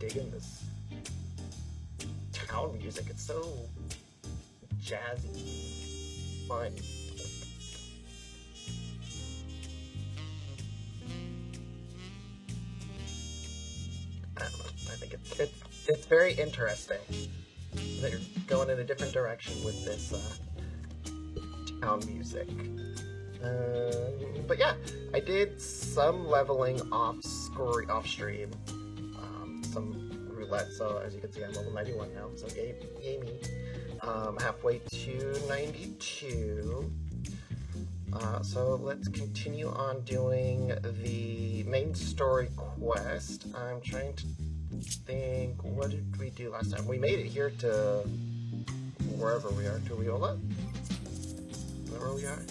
digging this town music. It's so jazzy, fun. I don't know. I think it's very interesting that you're going in a different direction with this town music. But yeah, I did some leveling off stream, some roulette. So as you can see, I'm level 91 now. So yay me. Halfway to 92. So let's continue on doing the main story quest. I'm trying to think, what did we do last time? We made it here to wherever we are, Tuliola? Is that where we are?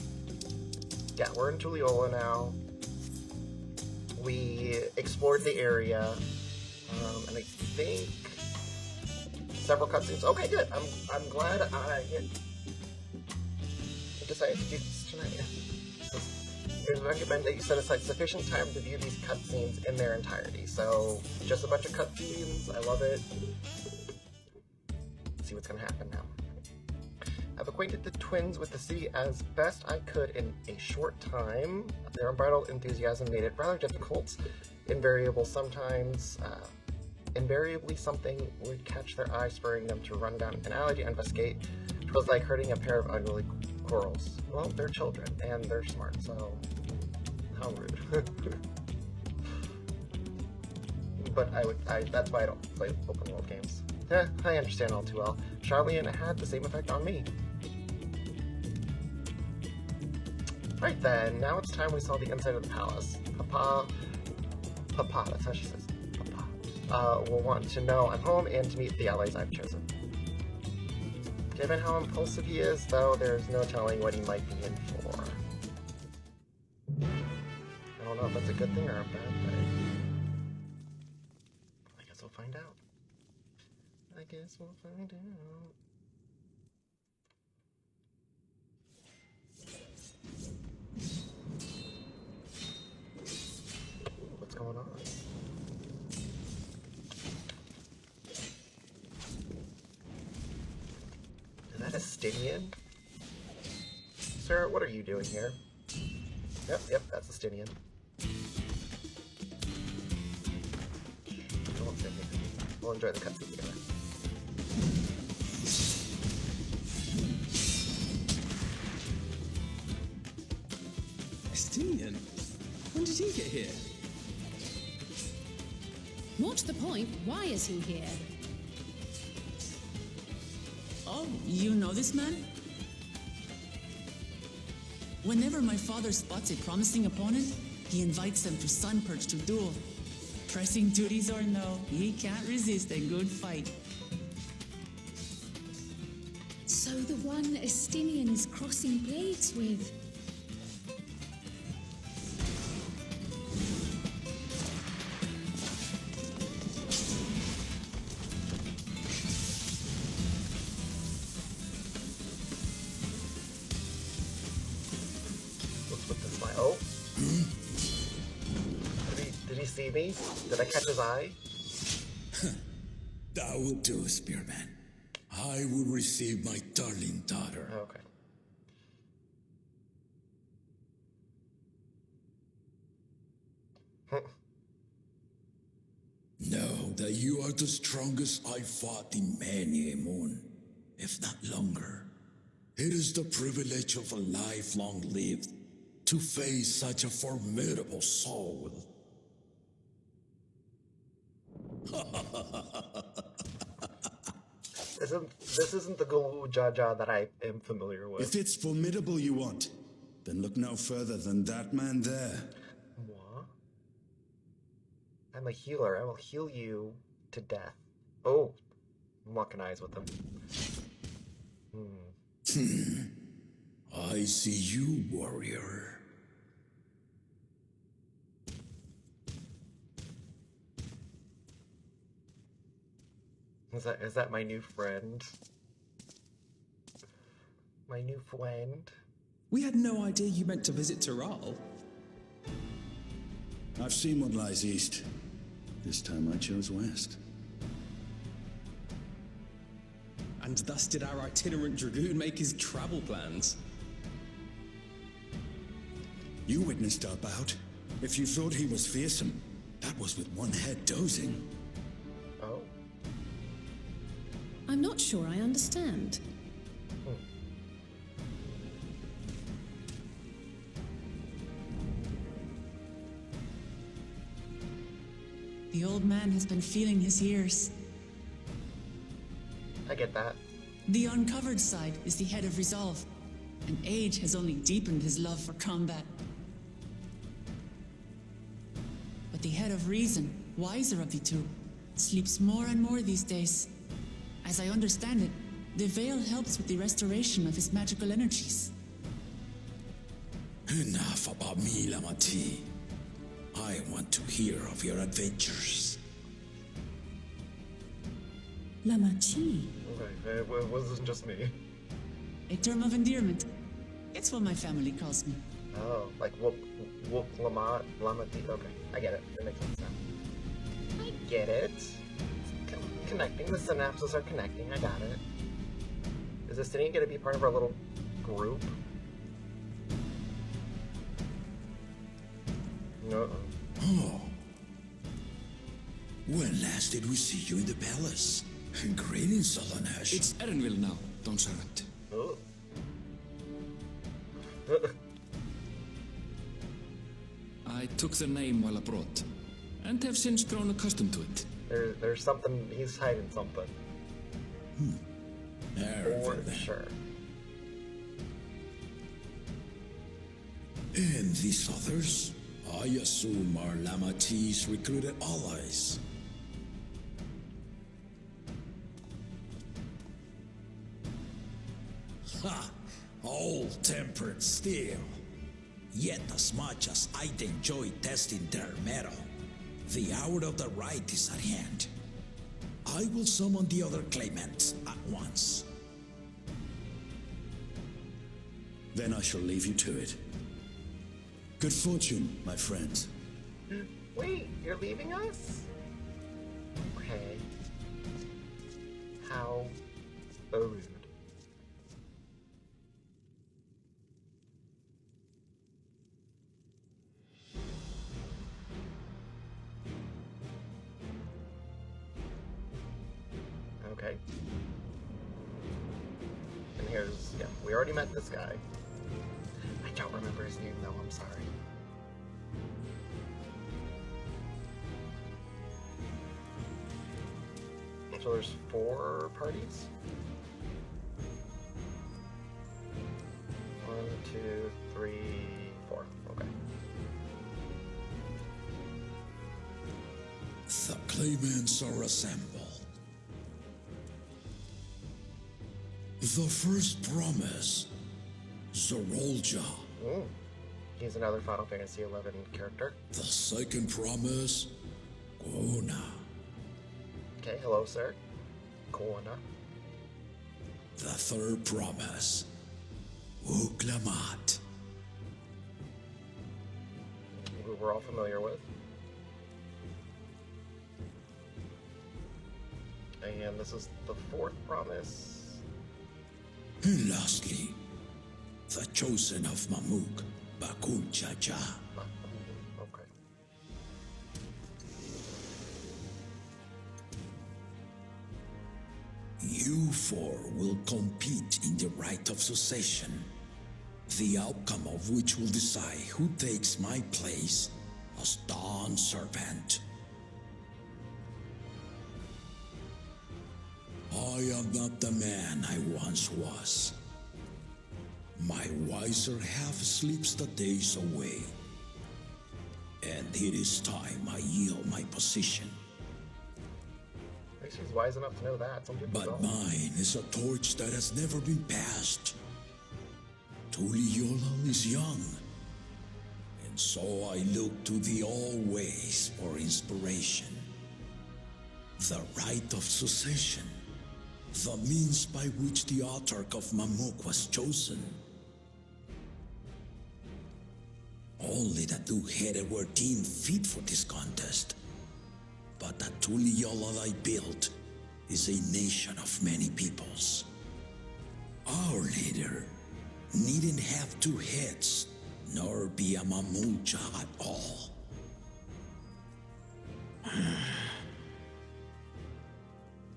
Yeah, we're in Tuliola now. We explored the area, and I think several cutscenes. Okay, good. I'm glad I decided to do this tonight. It is recommended that you set aside sufficient time to view these cutscenes in their entirety. So, just a bunch of cutscenes. I love it. Let's see what's gonna happen now. I've acquainted the twins with the city as best I could in a short time. Their unbridled enthusiasm made it rather difficult. Invariably, something would catch their eye, spurring them to run down an alley to investigate. It was like herding a pair of unruly squirrels. Well, they're children, and they're smart, so how rude. But that's why I don't play open world games. I understand all too well. Charlie, and it had the same effect on me. Right then, now it's time we saw the inside of the palace. Papa, that's how she says Papa, will want to know I'm home and to meet the allies I've chosen. Given how impulsive he is, though, there's no telling what he might be in for. I don't know if that's a good thing or a bad thing. I guess we'll find out. What's going on? Is that a Stynian? Sir, what are you doing here? Yep, that's a Stynian. We'll enjoy the cutscene together. Stynian? When did he get here? What's the point? Why is he here? Oh, you know this man? Whenever my father spots a promising opponent, he invites them to Sunperch to duel. Pressing duties or no, he can't resist a good fight. So the one Estinian is crossing blades with. See me? Did I catch his eye? That would do, Spearman. I will receive my darling daughter. Okay. Know that you are the strongest I fought in many a moon, if not longer. It is the privilege of a life long lived to face such a formidable soul. This isn't the Gulu Jaja that I am familiar with. If it's formidable you want, then look no further than that man there. What? I'm a healer. I will heal you to death. Oh, I'm locking eyes with him. I see you, warrior. Is that my new friend? My new friend? We had no idea you meant to visit Tyrrell. I've seen what lies east. This time I chose west. And thus did our itinerant dragoon make his travel plans. You witnessed our bout. If you thought he was fearsome, that was with one head dozing. Oh. I'm not sure I understand. The old man has been feeling his years. I get that. The uncovered side is the head of resolve, and age has only deepened his love for combat. But the head of reason, wiser of the two, sleeps more and more these days. As I understand it, the veil helps with the restoration of his magical energies. Enough about me, Lamati. I want to hear of your adventures. Lamachi. Okay, it wasn't just me. A term of endearment. It's what my family calls me. Oh, like Wook Lamati. Okay, I get it. It makes sense now. I get it. It's connecting. The synapses are connecting. I got it. Is Estinian going to be part of our little group? No. Oh. When last did we see you in the palace? Greetings, Solonash. It's Erenville now, Don Servant. Oh. I took the name while abroad, and have since grown accustomed to it. There's something. He's hiding something. For sure. And these others? I assume are Lamati's recruited allies. Ha! Old-tempered still. Yet as much as I'd enjoy testing their metal, the hour of the right is at hand. I will summon the other claimants at once. Then I shall leave you to it. Good fortune, my friends. Wait, you're leaving us? Okay. How rude. Okay. And here's, yeah, we already met this guy. I don't remember his name though, I'm sorry. So there's 4 parties? 1, 2, 3, 4. Okay. The claimants are assembled. The first promise, Zorolja. Ooh. He's another Final Fantasy XI character. The second promise, Gona. Okay, hello, sir. Koana. The third promise, Uklamat. Who we're all familiar with. And this is the 4th promise. And lastly, the chosen of Mamuk, Bakul Chacha. Okay. You 4 will compete in the right of succession, the outcome of which will decide who takes my place as Dawn Servant. I am not the man I once was. My wiser half sleeps the days away, and it is time I yield my position. At least he's wise enough to know that. Some people But don't. mine is a torch that has never been passed. Tuliola is young, and so I look to thee always for inspiration. The right of succession, the means by which the autarch of Mamuk was chosen. Only the 2-headed were deemed fit for this contest, but the Tuliola I built is a nation of many peoples. Our leader needn't have two heads, nor be a mamucha at all.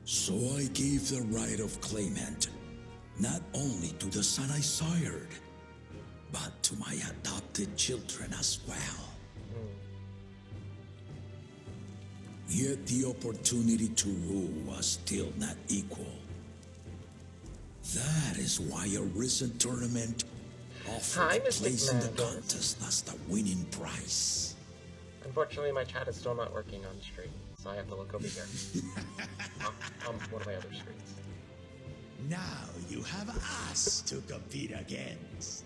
So I gave the right of claimant not only to the son I sired, but to my adopted children as well. Yet the opportunity to rule was still not equal. That is why a recent tournament offered placing the contest as the winning prize. Unfortunately, my chat is still not working on stream, so I have to look over here. on one of my other screens. Now you have us to compete against.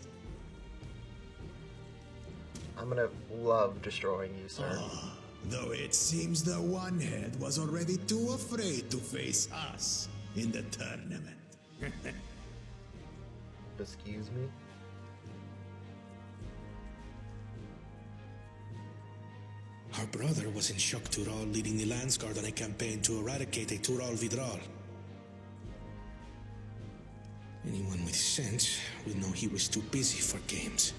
I'm gonna love destroying you, sir. Though it seems the one-head was already too afraid to face us in the tournament. Excuse me? Our brother was in Shock Tural leading the Landsguard on a campaign to eradicate a Tural Vidral. Anyone with sense would know he was too busy for games.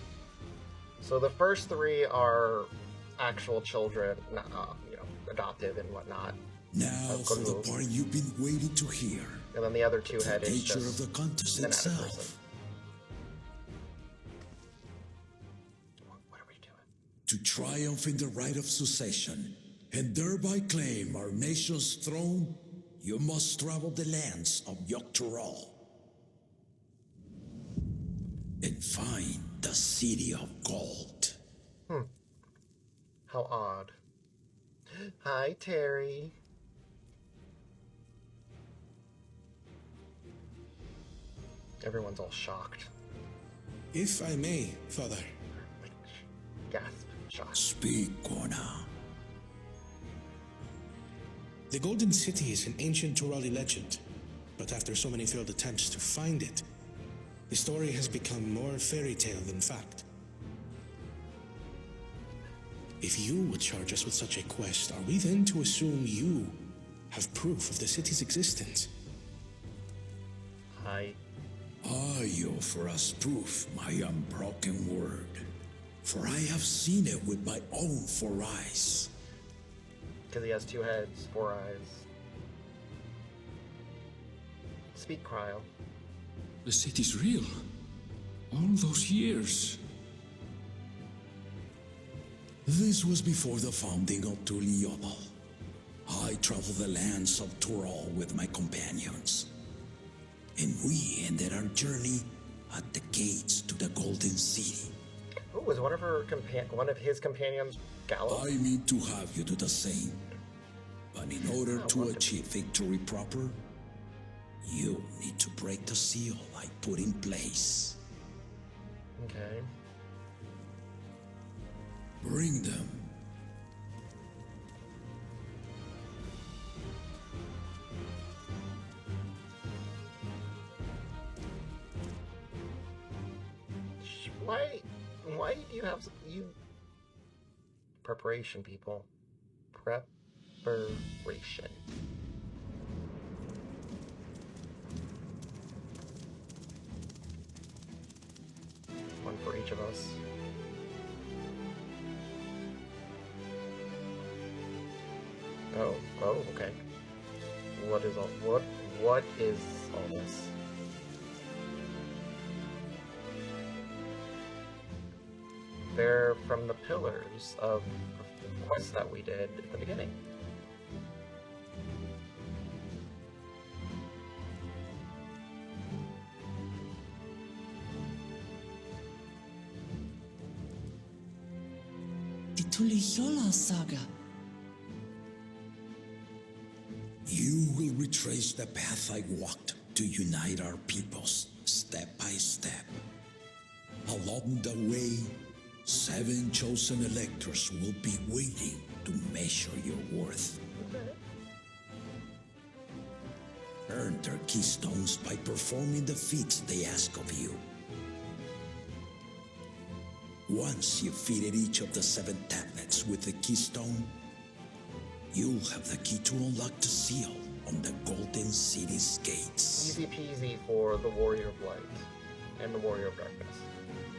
So the first three are actual children, adoptive and whatnot. Now for the part you've been waiting to hear. And then the other two The head is nature just of the contest an adult itself. person. What are we doing? To triumph in the right of succession and thereby claim our nation's throne, you must travel the lands of Yogg-Tural and find the City of Gold. How odd. Hi, Terry. Everyone's all shocked. If I may, Father. Gasp. Shocked. Speak, Kona. The Golden City is an ancient Turali legend, but after so many failed attempts to find it, the story has become more fairy tale than fact. If you would charge us with such a quest, are we then to assume you have proof of the city's existence? Hi. I offer us proof my unbroken word, for I have seen it with my own 4 eyes. Because he has 2 heads, 4 eyes. Speak, Cryo. The city's real. All those years. This was before the founding of Tuliyobo. I traveled the lands of Tural with my companions, and we ended our journey at the gates to the Golden City. Oh, was one of his companions Gallo? I mean to have you do the same, but in order to achieve victory proper, you need to break the seal I put in place. Okay. Bring them. Why do you have preparation, people? Preparation. One for each of us. Oh, okay. What is all this? They're from the pillars of the quest that we did at the beginning. The Tuliyola saga. You will retrace the path I walked to unite our peoples step by step. Along the way, 7 chosen electors will be waiting to measure your worth. Earn their keystones by performing the feats they ask of you. Once you've fitted each of the 7 tablets with the keystone, you'll have the key to unlock the seal on the Golden these gates. Easy peasy for the Warrior of Light and the Warrior of Darkness.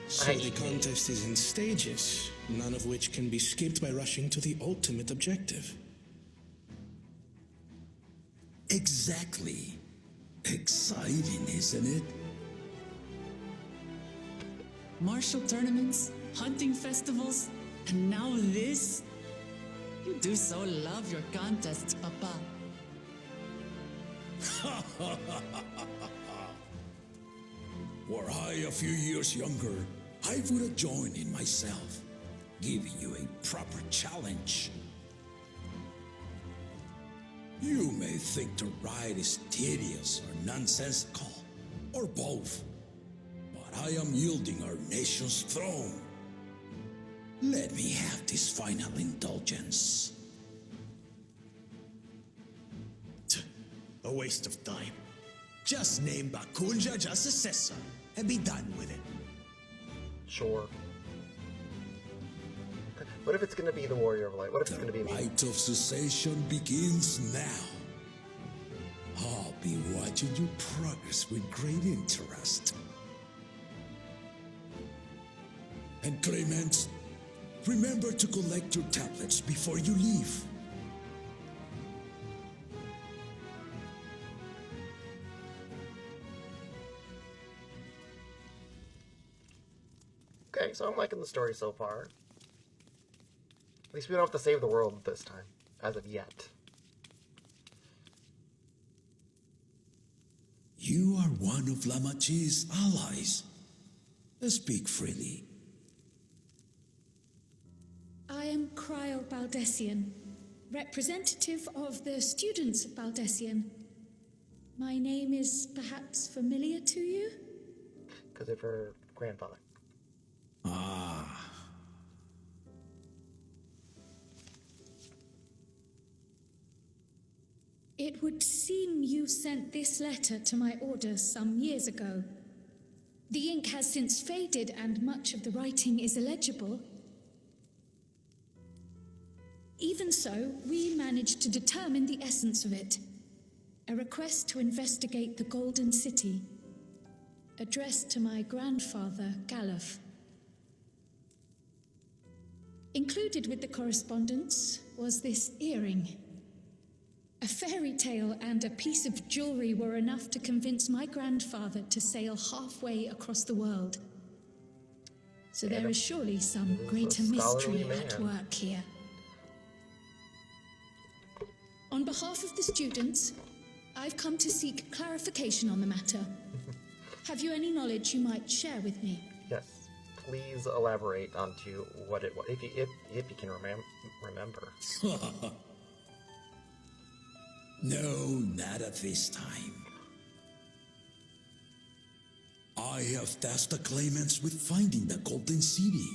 So the contest is in stages, none of which can be skipped by rushing to the ultimate objective. Exactly. Exciting, isn't it? Martial tournaments, hunting festivals, and now this? You do so love your contests, Papa. Were I a few years younger, I would have joined in myself, giving you a proper challenge. You may think the ride is tedious or nonsensical, or both, but I am yielding our nation's throne. Let me have this final indulgence. A waste of time. Just name Bakunja as successor and be done with it. Sure. What if it's gonna be the Warrior of Light? What if it's gonna be The me? rite of cessation begins now. I'll be watching your progress with great interest. And Clemens, remember to collect your tablets before you leave. Okay, so I'm liking the story so far. At least we don't have to save the world this time, as of yet. You are one of Lamachi's allies. Speak freely. I am Cryo Baldessian, representative of the students of Baldessian. My name is perhaps familiar to you? Because of her grandfather. Ah. It would seem you sent this letter to my orders some years ago. The ink has since faded and much of the writing is illegible. Even so, we managed to determine the essence of it. A request to investigate the Golden City, addressed to my grandfather, Galuf. Included with the correspondence was this earring. A fairy tale and a piece of jewelry were enough to convince my grandfather to sail halfway across the world. So there is surely some greater mystery at work here. On behalf of the students, I've come to seek clarification on the matter. Have you any knowledge you might share with me? Yes. Please elaborate onto what it was, if you can remember. No, not at this time. I have tasked the claimants with finding the Golden City.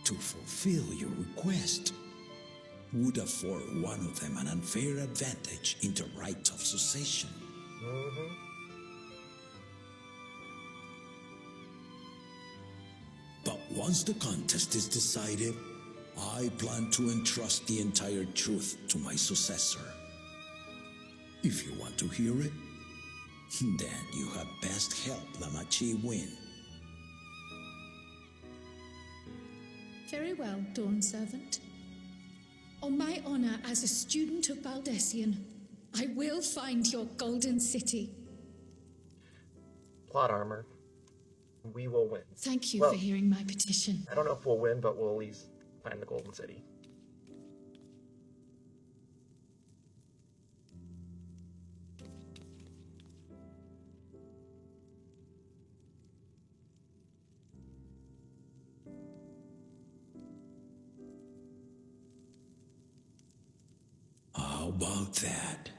To fulfill your request would afford one of them an unfair advantage in the rite of succession. But once the contest is decided, I plan to entrust the entire truth to my successor. If you want to hear it, then you had best help Lamachi win. Very well, Dawn Servant. On my honor as a student of Baldessian, I will find your Golden City. Plot armor. We will win. Thank you Well, for hearing my petition. I don't know if we'll win, but we'll at least find the Golden City. How about that?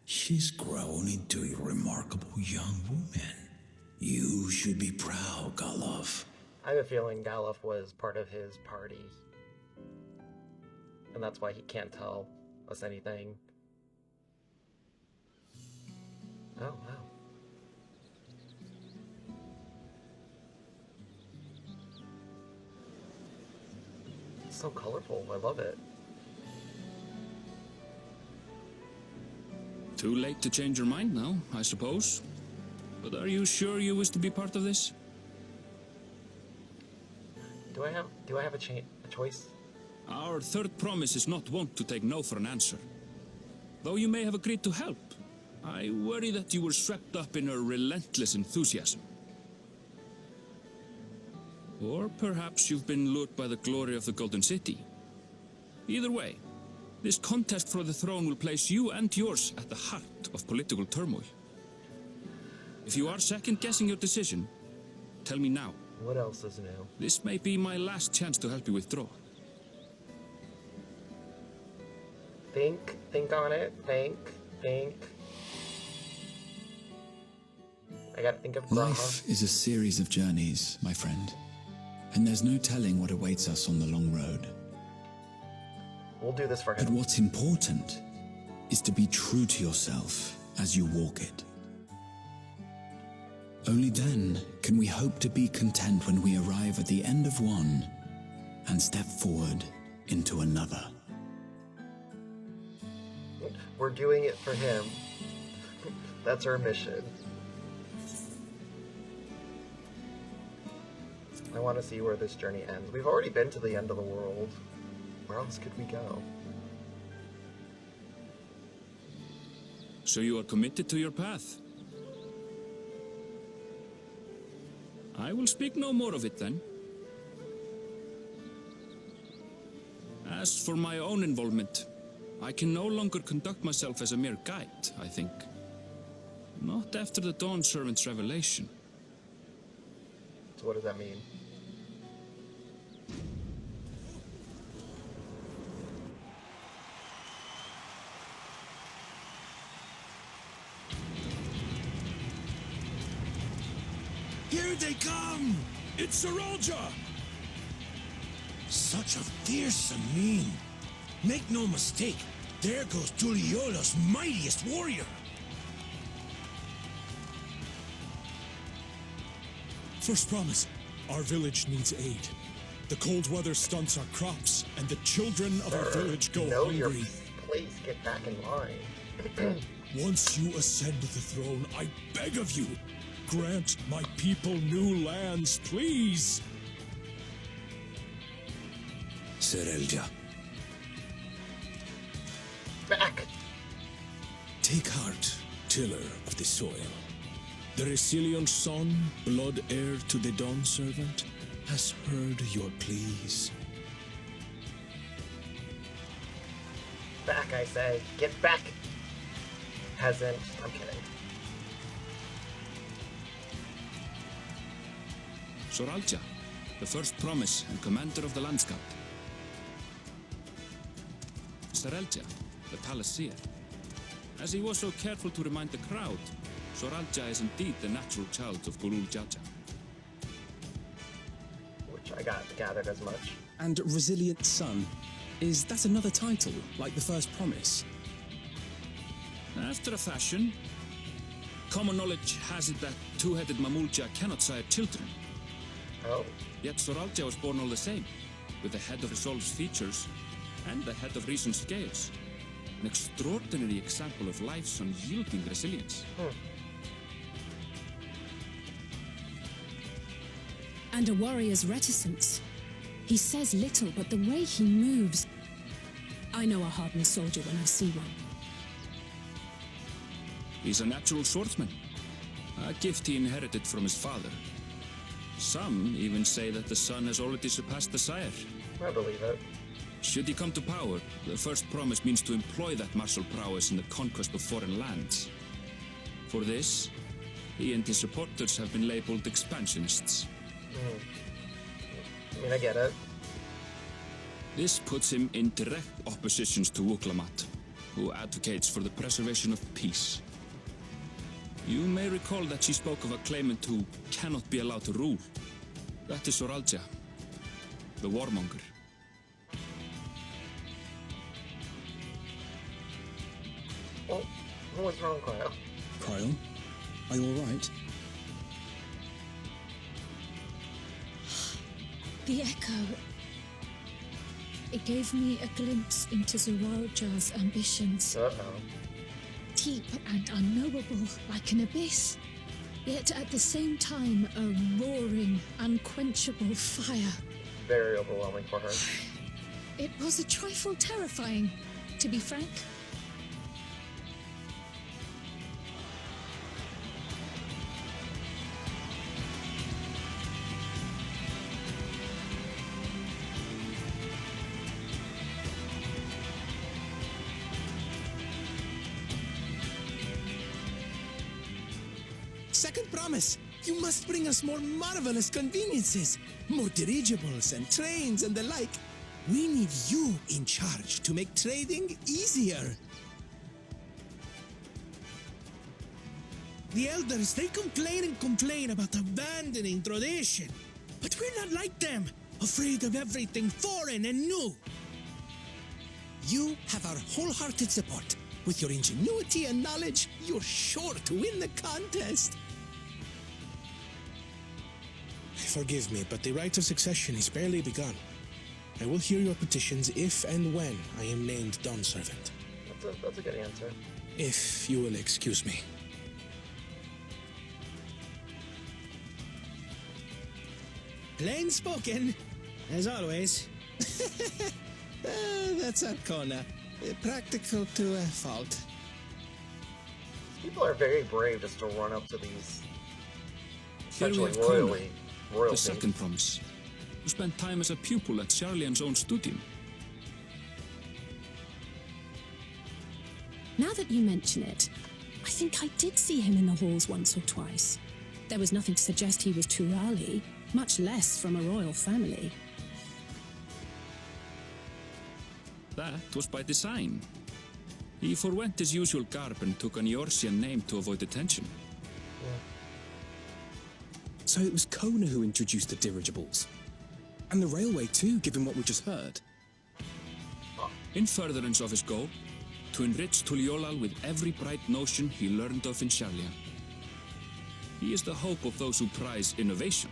She's grown into a remarkable young woman. You should be proud, Galuf. I have a feeling Galuf was part of his party. And that's why he can't tell us anything. Oh, wow. It's so colorful. I love it. Too late to change your mind now, I suppose. But are you sure you wish to be part of this? Do I have a choice? Our third promise is not wont to take no for an answer. Though you may have agreed to help, I worry that you were swept up in her relentless enthusiasm. Or perhaps you've been lured by the glory of the Golden City. Either way, this contest for the throne will place you and yours at the heart of political turmoil. If you are second-guessing your decision, tell me now. What else is new? This may be my last chance to help you withdraw. Think on it. Think. I gotta think of Life is a series of journeys, my friend. And there's no telling what awaits us on the long road. We'll do this for But him. what's important is to be true to yourself as you walk it. Only then can we hope to be content when we arrive at the end of one and step forward into another. We're doing it for him. That's our mission. I want to see where this journey ends. We've already been to the end of the world. Where else could we go? So you are committed to your path? I will speak no more of it then. As for my own involvement, I can no longer conduct myself as a mere guide, I think. Not after the Dawn Servant's revelation. So what does that mean? Here they come! It's Saralja! Such a fearsome mien. Make no mistake, there goes Tuliola's mightiest warrior. First promise, our village needs aid. The cold weather stunts our crops, and the children of our village go know your hungry. place. Get back in line. Once you ascend the throne, I beg of you, grant my people new lands, please. Serelja, Back! take heart, tiller of the soil. The Resilion's son, blood heir to the Dawn Servant, has heard your pleas. Back, I say. Get back! Peasant. I'm kidding. Soralja, the first promise and commander of the landscape. Sarelja, the palace seer. As he was so careful to remind the crowd, Soralja is indeed the natural child of Gulul Jaja. Which I gathered as much. And Resilient Son. Is that another title, like the first promise? After a fashion, common knowledge has it that two-headed Mamulja cannot sire children. Oh. Yet Soralja was born all the same, with the head of Resolve's features and the head of Reason's scales. An extraordinary example of life's unyielding resilience. And a warrior's reticence. He says little, but the way he moves... I know a hardened soldier when I see one. He's a natural swordsman, a gift he inherited from his father. Some even say that the son has already surpassed the sire. I believe it. Should he come to power, the first promise means to employ that martial prowess in the conquest of foreign lands. For this, he and his supporters have been labeled expansionists. I mean, I get it. This puts him in direct opposition to Wuklamat, who advocates for the preservation of peace. You may recall that she spoke of a claimant who cannot be allowed to rule. That is Soralja, the warmonger. Well, what's wrong, Kyle? Kyle, are you all right? The echo. It gave me a glimpse into Zawaljar's ambitions. Uh-oh. deep and unknowable, like an abyss, yet at the same time a roaring, unquenchable fire. Very overwhelming for her. It was a trifle terrifying, to be frank. Second promise, you must bring us more marvelous conveniences, more dirigibles and trains and the like. We need you in charge to make trading easier. The elders, they complain about abandoning tradition. But we're not like them, afraid of everything foreign and new. You have our wholehearted support. With your ingenuity and knowledge, you're sure to win the contest. Forgive me, but the right of succession is barely begun. I will hear your petitions if and when I am named Dawn Servant. That's a good answer. If you will excuse me. Plain spoken, as always. That's Arcona. Practical to a fault. People are very brave just to run up to these Here we essentially have Kona, royalty. the second promise, who spent time as a pupil at Charlian's own studium. Now that you mention it, I think I did see him in the halls once or twice. There was nothing to suggest he was Turali, much less from a royal family. That was by design. He forwent his usual garb and took an Eorzean name to avoid attention. So it was Kona who introduced the dirigibles. And the railway too, given what we just heard. In furtherance of his goal, to enrich Tuliolal with every bright notion he learned of in Charlian. He is the hope of those who prize innovation.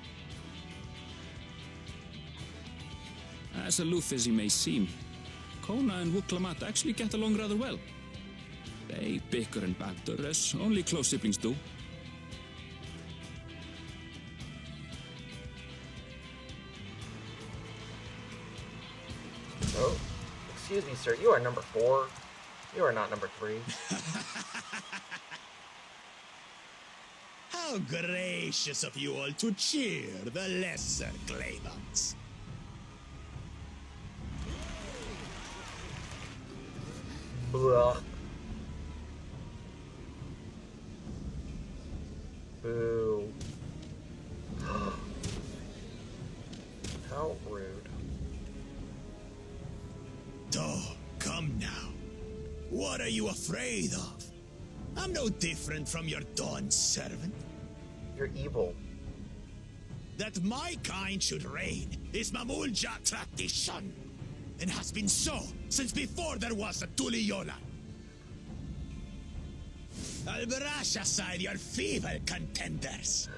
As aloof as he may seem, Kona and Wuklamat actually get along rather well. They bicker and banter as only close siblings do. Oh, excuse me, sir. You are number 4. You are not number 3. How gracious of you all to cheer the lesser claimants. Blah. Boo. How rude. Oh, come now. What are you afraid of? I'm no different from your Dawn servant. You're evil. That my kind should reign is Mamulja tradition, and has been so since before there was a Tuliola. I'll brush aside your feeble contenders,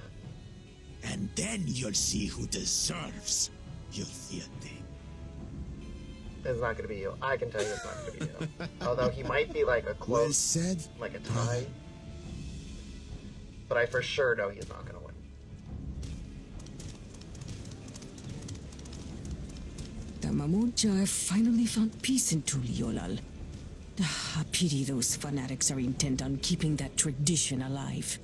and then you'll see who deserves your fealty. It's not gonna be you. I can tell you it's not gonna be you. Although he might be like a close, Well said. like a tie. But I for sure know he's not gonna win. The Mamulja have finally found peace in Tuliolal. I pity those fanatics are intent on keeping that tradition alive.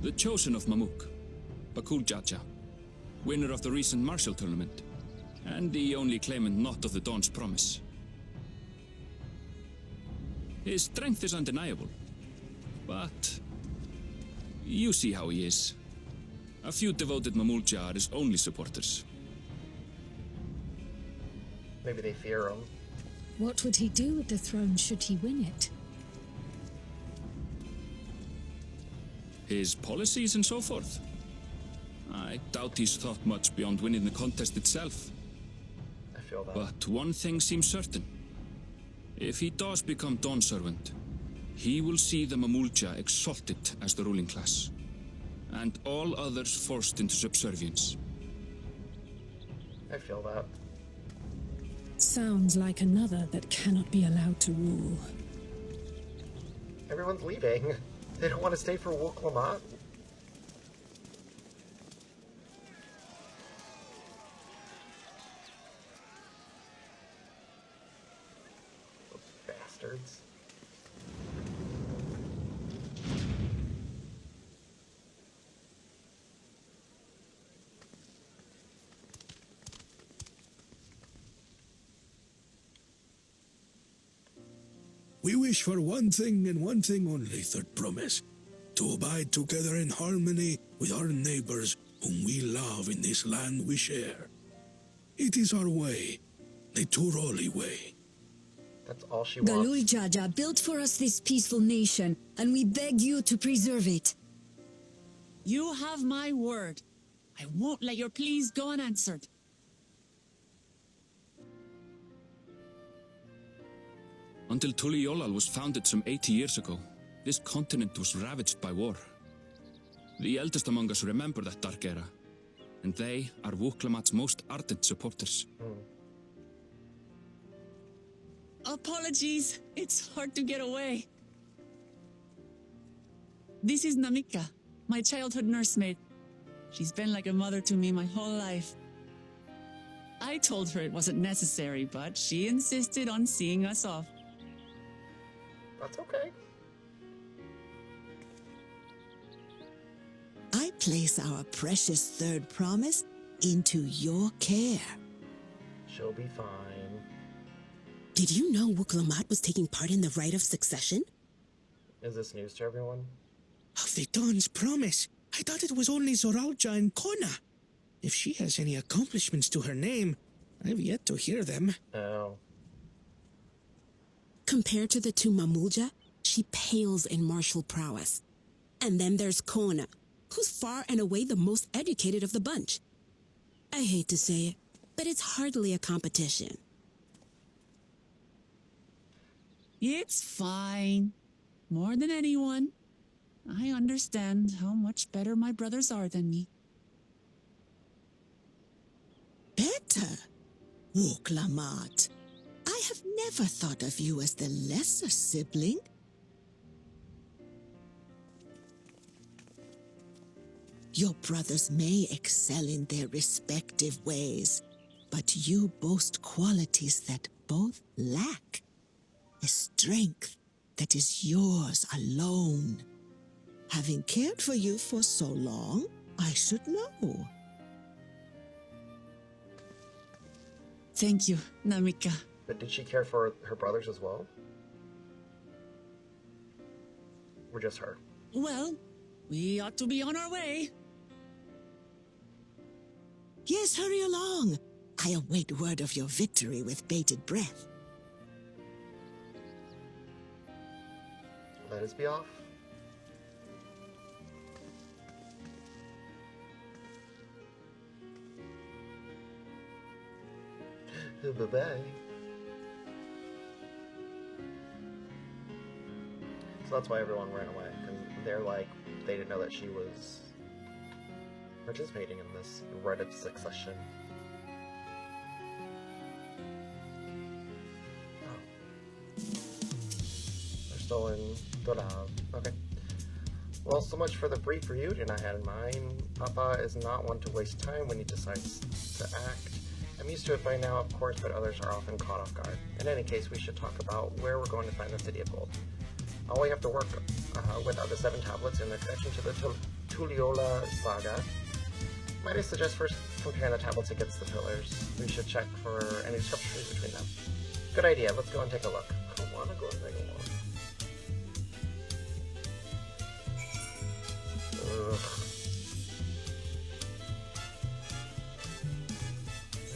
The chosen of Mamuk, Bakul Jaja, winner of the recent martial tournament, and the only claimant not of the Dawn's promise. His strength is undeniable, but you see how he is. A few devoted Mamulja are his only supporters. Maybe they fear him. What would he do with the throne should he win it? His policies and so forth. I doubt he's thought much beyond winning the contest itself. I feel that. But one thing seems certain. If he does become Dawn Servant, he will see the Mamulja exalted as the ruling class, and all others forced into subservience. I feel that. Sounds like another that cannot be allowed to rule. Everyone's leaving. They don't want to stay for Woklamat. Bastards. We wish for one thing and one thing only, Third Promise. To abide together in harmony with our neighbors whom we love in this land we share. It is our way, the Turoli way. That's all she The wants. Luljaja built for us this peaceful nation, and we beg you to preserve it. You have my word. I won't let your pleas go unanswered. Until Tuliolal was founded some 80 years ago, this continent was ravaged by war. The eldest among us remember that dark era, and they are Woklamat's most ardent supporters. Apologies, it's hard to get away. This is Namika, my childhood nursemaid. She's been like a mother to me my whole life. I told her it wasn't necessary, but she insisted on seeing us off. That's okay. I place our precious Third Promise into your care. She'll be fine. Did you know Woklamat was taking part in the rite of succession? Is this news to everyone? Of the Dawn's Promise. I thought it was only Zoralja and Kona. If she has any accomplishments to her name, I've yet to hear them. Oh. Compared to the two Mamulja, she pales in martial prowess. And then there's Kona, who's far and away the most educated of the bunch. I hate to say it, but it's hardly a competition. It's fine. More than anyone. I understand how much better my brothers are than me. Better? Woklamat. I have never thought of you as the lesser sibling. Your brothers may excel in their respective ways, but you boast qualities that both lack. A strength that is yours alone. Having cared for you for so long, I should know. Thank you, Namika. But did she care for her brothers as well? Or just her? Well, we ought to be on our way. Yes, hurry along. I await word of your victory with bated breath. Let us be off. Bye-bye. So that's why everyone ran away, because they're like, they didn't know that she was participating in this rite of succession. Oh. They're still in Dorav. Okay. Well, so much for the brief reunion I had in mind. Papa is not one to waste time when he decides to act. I'm used to it by now, of course, but others are often caught off guard. In any case, we should talk about where we're going to find the City of Gold. All we have to work with are the 7 tablets in the connection to the Tuliola saga. Might I suggest first comparing the tablets against the pillars? We should check for any discrepancies between them. Good idea, let's go and take a look. I wanna go and take a look. Ugh.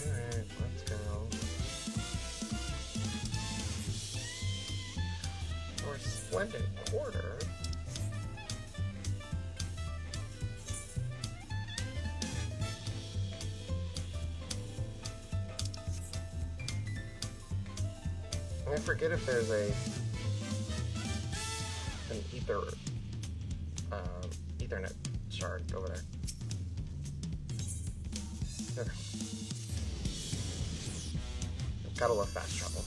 Alright, let's go. For Splendid Quarter. I forget if there's an Ethernet shard over there. Okay. Gotta love fast travel.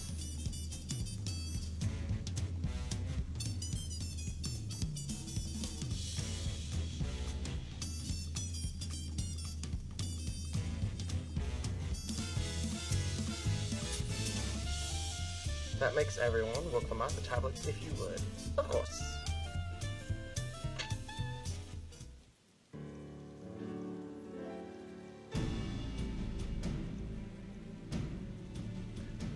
That makes everyone work them out the tablets if you would. Of course.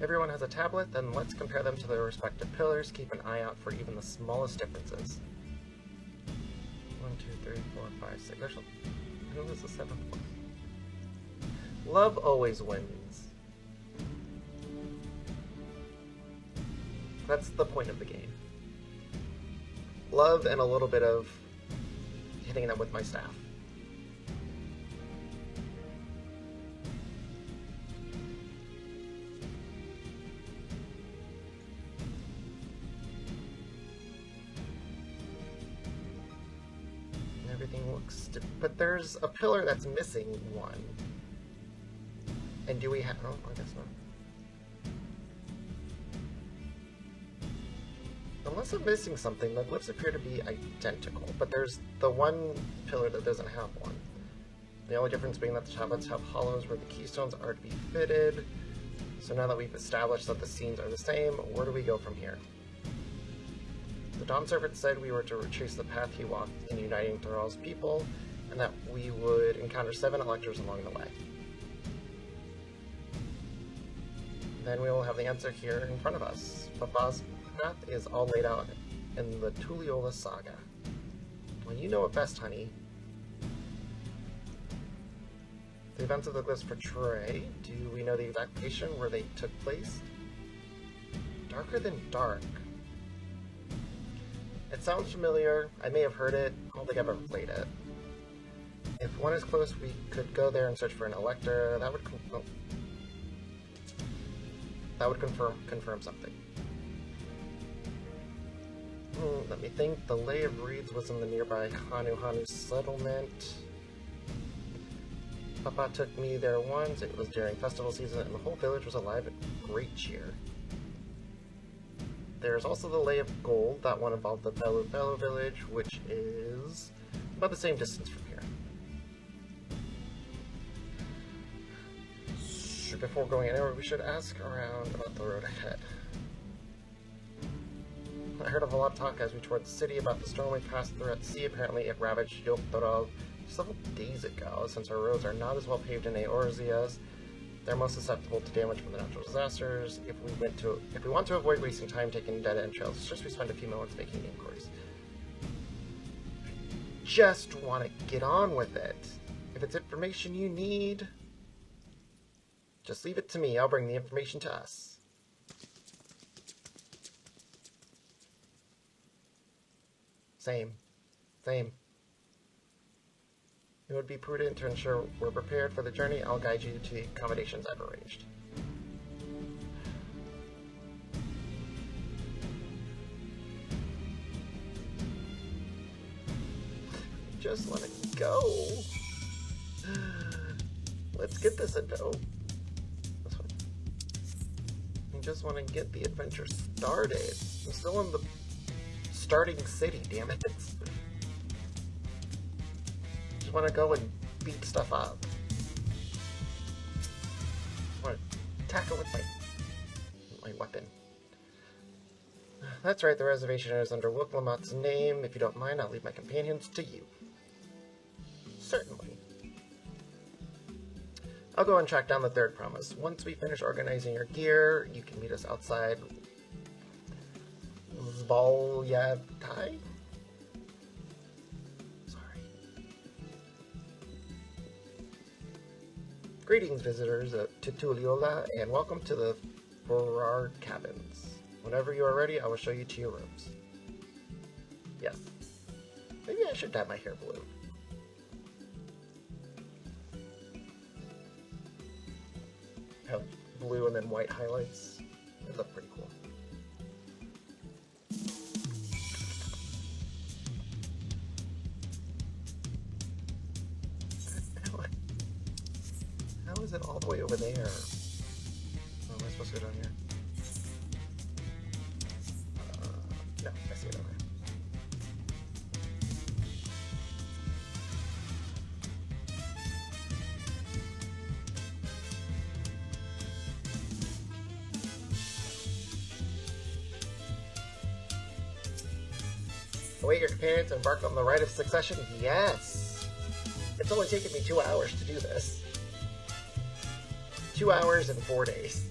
Everyone has a tablet, then let's compare them to their respective pillars. Keep an eye out for even the smallest differences. 1, 2, 3, 4, 5, 6. Who was the 7th one? Love always wins. That's the point of the game. Love and a little bit of hitting them with my staff. Everything looks... But there's a pillar that's missing one. And do we have... Oh, I guess not. Unless I'm missing something, the glyphs appear to be identical, but there's the one pillar that doesn't have one. The only difference being that the tablets have hollows where the keystones are to be fitted. So now that we've established that the scenes are the same, where do we go from here? The Dawn Servant said we were to retrace the path he walked in uniting Thoral's people, and that we would encounter 7 electors along the way. Then we will have the answer here in front of us. Papa's path is all laid out in the Tulliola saga. Well, you know it best, honey. The events of the glyphs portray. Do we know the exact location where they took place? Darker than dark. It sounds familiar. I may have heard it. I don't think I've ever played it. If one is close, we could go there and search for an elector. That would confirm something. Let me think. The Lay of Reeds was in the nearby Hanu settlement. Papa took me there once. It was during festival season, and the whole village was alive in great cheer. There's also the Lay of Gold. That one involved the Bello village, which is about the same distance from here. So before going anywhere, we should ask around about the road ahead. I heard of a lot of talk as we toured the city about the storm we passed through at sea. Apparently it ravaged Yoktoral several days ago. Since our roads are not as well paved in Eorzea's, they're most susceptible to damage from the natural disasters. If we want to avoid wasting time taking dead-end trails, it's just we spend a few moments making inquiries. Just want to get on with it. If it's information you need, just leave it to me. I'll bring the information to us. Same. It would be prudent to ensure we're prepared for the journey. I'll guide you to the accommodations I've arranged. Just want to go. Let's get this info. This one. I just want to get the adventure started. I'm still in the starting city, damn it. Just want to go and beat stuff up. I want to tackle with my weapon. That's right, the reservation is under Woklamat's name. If you don't mind, I'll leave my companions to you. Certainly. I'll go and track down the third promise. Once we finish organizing your gear, you can meet us outside Zvaljavtai? Sorry. Greetings, visitors to Tulliola, and welcome to the Forar Cabins. Whenever you are ready, I will show you to your rooms. Yes. Maybe I should dye my hair blue. Have blue and then white highlights. They look pretty cool. How is it all the way over there? Oh, am I supposed to go down Await your companions and embark on the rite of succession? Yes! It's only taken me 2 hours to do this. 2 hours and 4 days.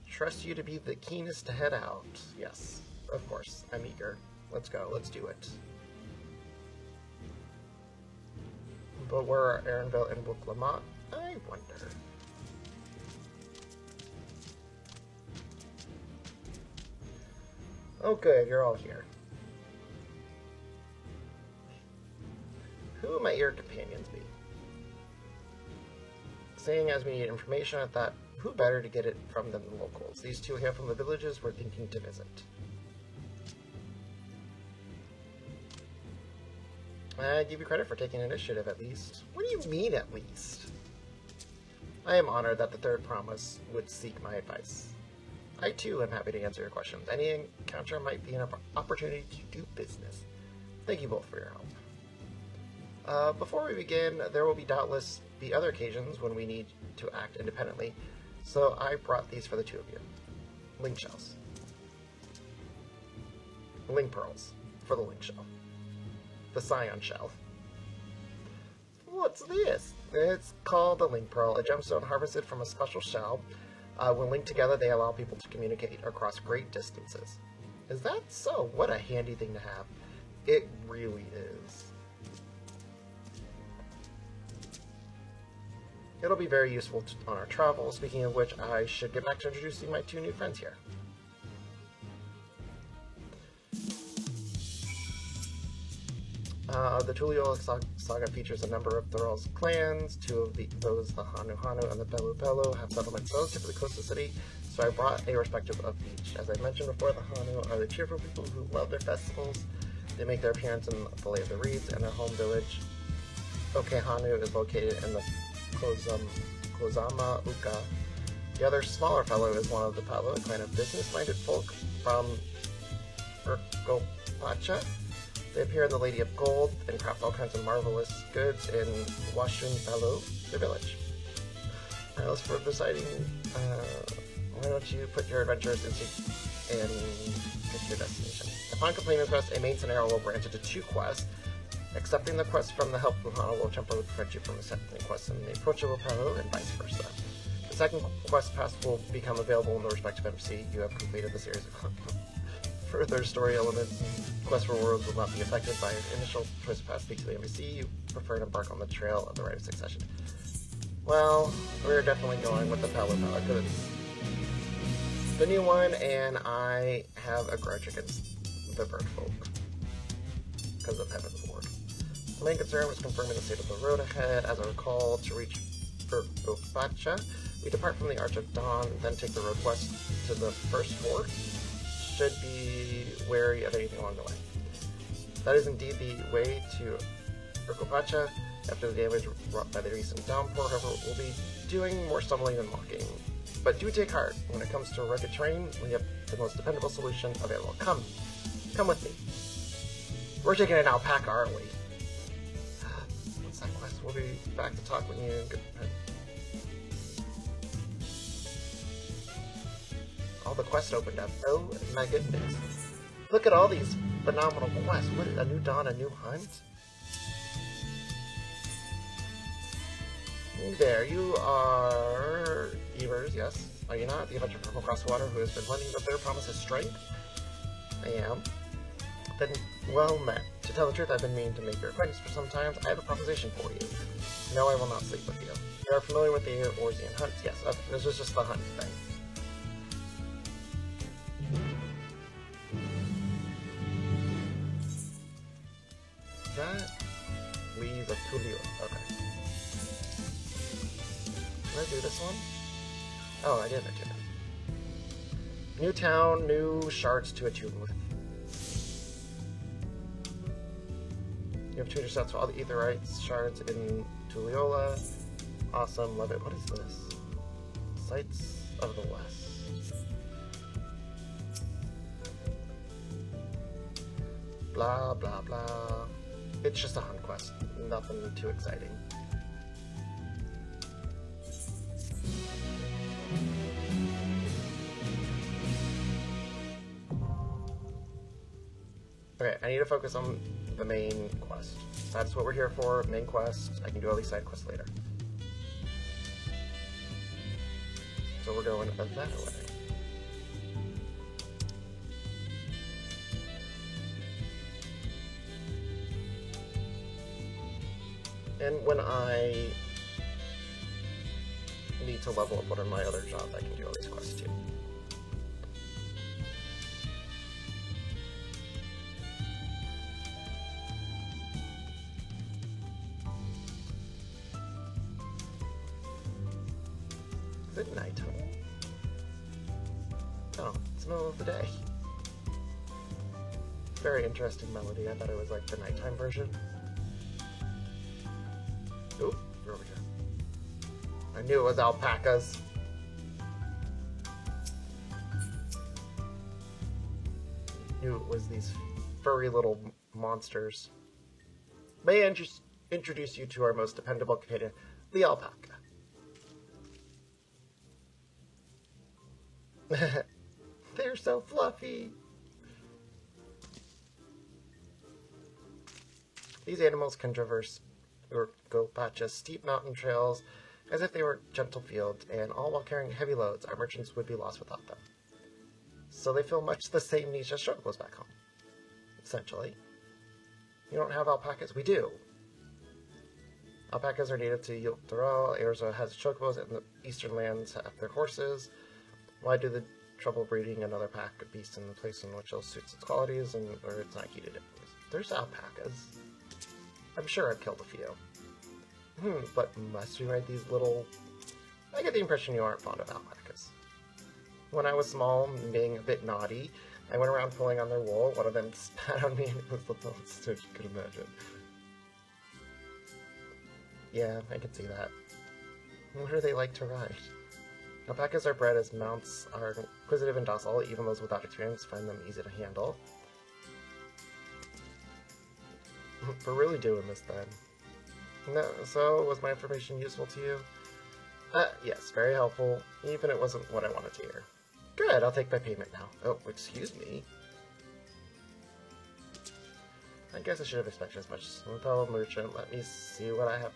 Trust you to be the keenest to head out. Yes, of course. I'm eager. Let's go. Let's do it. But where are Erinville and Wooklamat? I wonder. Oh good, you're all here. Who might your companions be? Seeing as we need information, I thought, who better to get it from than the locals? These two here from the villages we're thinking to visit. I give you credit for taking initiative, at least. What do you mean, at least? I am honored that the third promise would seek my advice. I, too, am happy to answer your questions. Any encounter might be an opportunity to do business. Thank you both for your help. Before we begin, there will doubtless be other occasions when we need to act independently, so I brought these for the two of you. Link shells. Link pearls for the link shell. The Scion shell. What's this? It's called the Link Pearl, a gemstone harvested from a special shell. When linked together, they allow people to communicate across great distances. Is that so? What a handy thing to have. It really is. It'll be very useful on our travels. Speaking of which, I should get back to introducing my two new friends here. The Tuliyola saga features a number of Thorol's clans. Two of those, the Hanu Hanu and the Belu Belu, have settlements relatively close to the city, so I brought a respective of each. As I mentioned before, the Hanu are the cheerful people who love their festivals. They make their appearance in the Valley of the Reeds, and their home village, Okehanu, is located in the Kozama Uka. The other smaller fellow is one of the Palo, a clan of business-minded folk from Urkopacha. They appear in the Lady of Gold and craft all kinds of marvelous goods in Washun Palo, their village. As for deciding, why don't you put your adventures and get to your destination. Upon completing the quest, a main scenario will branch into 2 quests. Accepting the quest from the Help Luhana will temporarily prevent you from accepting quests in the Approachable Palo and vice versa. The second quest pass will become available in the respective MC you have completed the series of further story elements. Quest rewards will not be affected by an initial choice path. Speak to the NPC you prefer to embark on the trail of the rite of succession. Well, we're definitely going with the Palo because it's the new one, and I have a grudge against the bird folk because of Heaven's Ward. The main concern was confirming the state of the road ahead. As I recall, to reach Urkopacha, we depart from the Arch of Dawn, then take the road west to the first fort. Should be wary of anything along the way. That is indeed the way to Urkopacha. After the damage wrought by the recent downpour, however, we'll be doing more stumbling than walking. But do take heart. When it comes to rugged terrain, we have the most dependable solution available. Come with me. We're taking an alpaca, aren't we? What's that quest? We'll be back to talk when you get all the quests opened up. Oh my goodness. Look at all these phenomenal quests. What is a new dawn, a new hunt? There, you are Evers, yes. Are you not? The adventurer from across the water who has been lending the third promise of strength? I am. Then well met. To tell the truth, I've been meaning to make your acquaintance for some time. I have a proposition for you. No, I will not sleep with you. You are familiar with the Orsian hunts? Yes, okay. This was just the hunt thing. That leaves a Tulio. Okay. Did I do this one? Oh, I did do it. New town, new shards to attune with. You have tuned yourself to all the Aetherites shards in Tuliola. Awesome, love it. What is this? Sights of the West. Blah, blah, blah. It's just a hunt quest. Nothing too exciting. Okay, I need to focus on the main quest. That's what we're here for, main quest. I can do all these side quests later. So we're going that way. And when I need to level up one of my other jobs, I can do all these quests too. Is it nighttime? No, it's the middle of the day. Very interesting melody. I thought it was like the nighttime version. Oop, you're over here. I knew it was alpacas. Knew it was these furry little monsters. May I introduce you to our most dependable companion, the alpaca. They're so fluffy. These animals can traverse Urgopacha's steep mountain trails as if they were gentle fields, and all while carrying heavy loads. Our merchants would be lost without them. So they feel much the same needs as chocobos back home, essentially. You don't have alpacas? We do. Alpacas are native to Dawntrail. Arizona has chocobos, and the eastern lands have their horses. Why do the trouble breeding another pack of beasts in the place in which it suits its qualities and where it's not heated in? There's alpacas. I'm sure I've killed a few. But must we ride these little... I get the impression you aren't fond of alpacas. When I was small and being a bit naughty, I went around pulling on their wool. One of them spat on me and it was the most you could imagine. Yeah, I can see that. What do they like to ride? Alpacas are bred as mounts, are inquisitive and docile. Even those without experience find them easy to handle. We're really doing this then. No, so, was my information useful to you? Yes, very helpful, even if it wasn't what I wanted to hear. Good, I'll take my payment now. Oh, excuse me. I guess I should have expected as much. My fellow merchant, let me see what I have.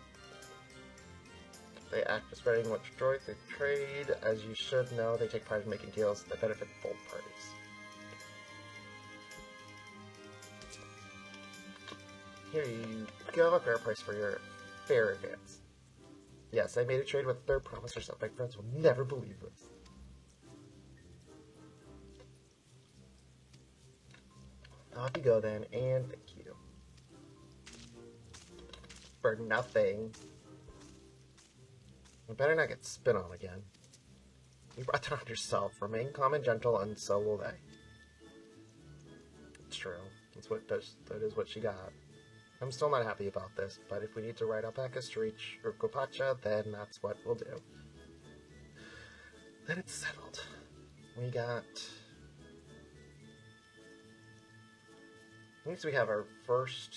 They act for spreading what joy they trade. As you should know, they take pride in making deals that benefit both parties. Here you go, a fair price for your fair advance. Yes, I made a trade with a third promise yourself. My friends will never believe this. Off you go then, and thank you. For nothing. You better not get spit on again. You brought that on yourself. Remain calm and gentle, and so will they. It's true. That is what she got. I'm still not happy about this, but if we need to ride alpacas to reach Urgopacha, then that's what we'll do. Then it's settled. We got... At least we have our first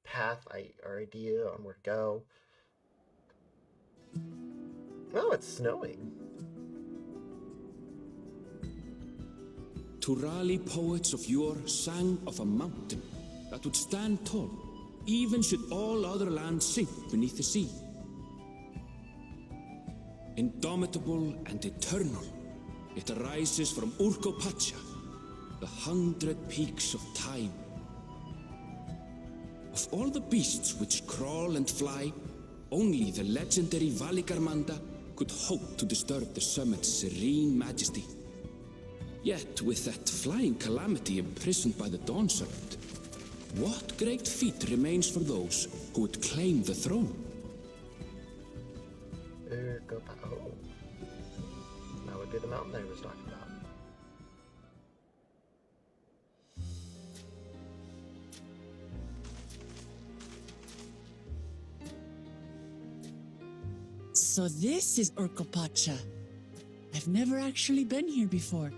path, our idea on where to go. Oh, it's snowing. Turali poets of yore sang of a mountain that would stand tall, even should all other lands sink beneath the sea. Indomitable and eternal, it arises from Urgopacha, the 100 peaks of time. Of all the beasts which crawl and fly, only the legendary Valigarmanda could hope to disturb the summit's serene majesty. Yet, with that flying calamity imprisoned by the Dawn Serpent, what great feat remains for those who would claim the throne? Oh. That would be the mountain I was talking about. So this is Urgopacha. I've never actually been here before.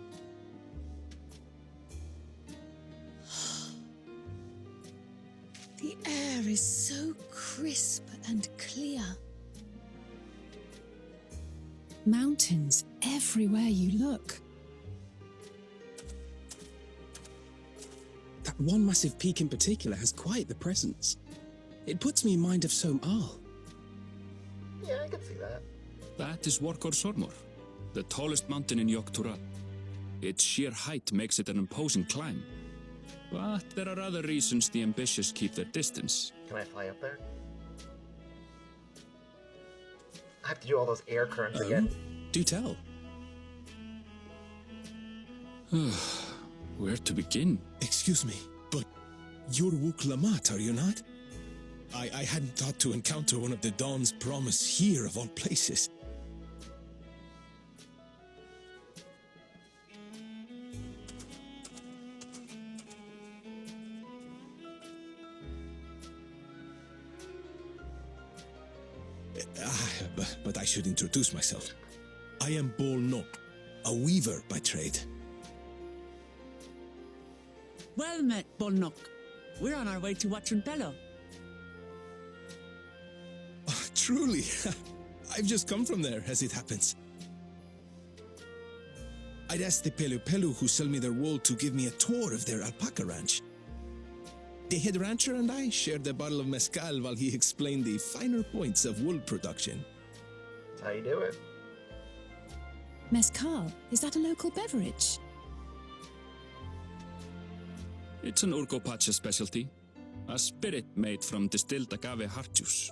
The air is so crisp and clear. Mountains everywhere you look. That one massive peak in particular has quite the presence. It puts me in mind of Som Al. Yeah, I can see that. That is Workor Sormor, the tallest mountain in Yogg-Tural. Its sheer height makes it an imposing climb. But there are other reasons the ambitious keep their distance. Can I fly up there? I have to do all those air currents again. Do tell. Where to begin? Excuse me, but you're Wuk-Lamat, are you not? I hadn't thought to encounter one of the Dawn's promise here, of all places. But I should introduce myself. I am Bol Nok, a weaver by trade. Well met, Bolnok. We're on our way to Watranpello. Truly, I've just come from there, as it happens. I'd asked the Pelu who sell me their wool to give me a tour of their alpaca ranch. The head rancher and I shared a bottle of mezcal while he explained the finer points of wool production. That's how you do it. Mezcal, is that a local beverage? It's an Urgopacha specialty, a spirit made from distilled agave heart juice.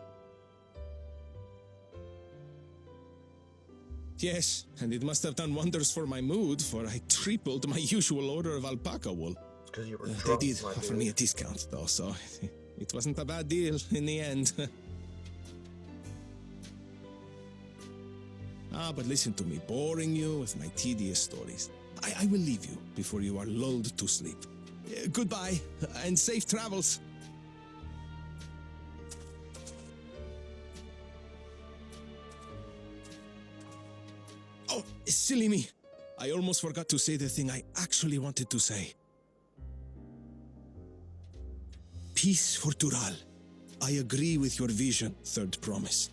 Yes, and it must have done wonders for my mood, for I tripled my usual order of alpaca wool. Because you were They drunk, did my offer dude. me a discount, though, so it wasn't a bad deal in the end. But listen to me, boring you with my tedious stories. I will leave you before you are lulled to sleep. Goodbye, and safe travels. Oh, silly me. I almost forgot to say the thing I actually wanted to say. Peace for Tural. I agree with your vision, Third Promise.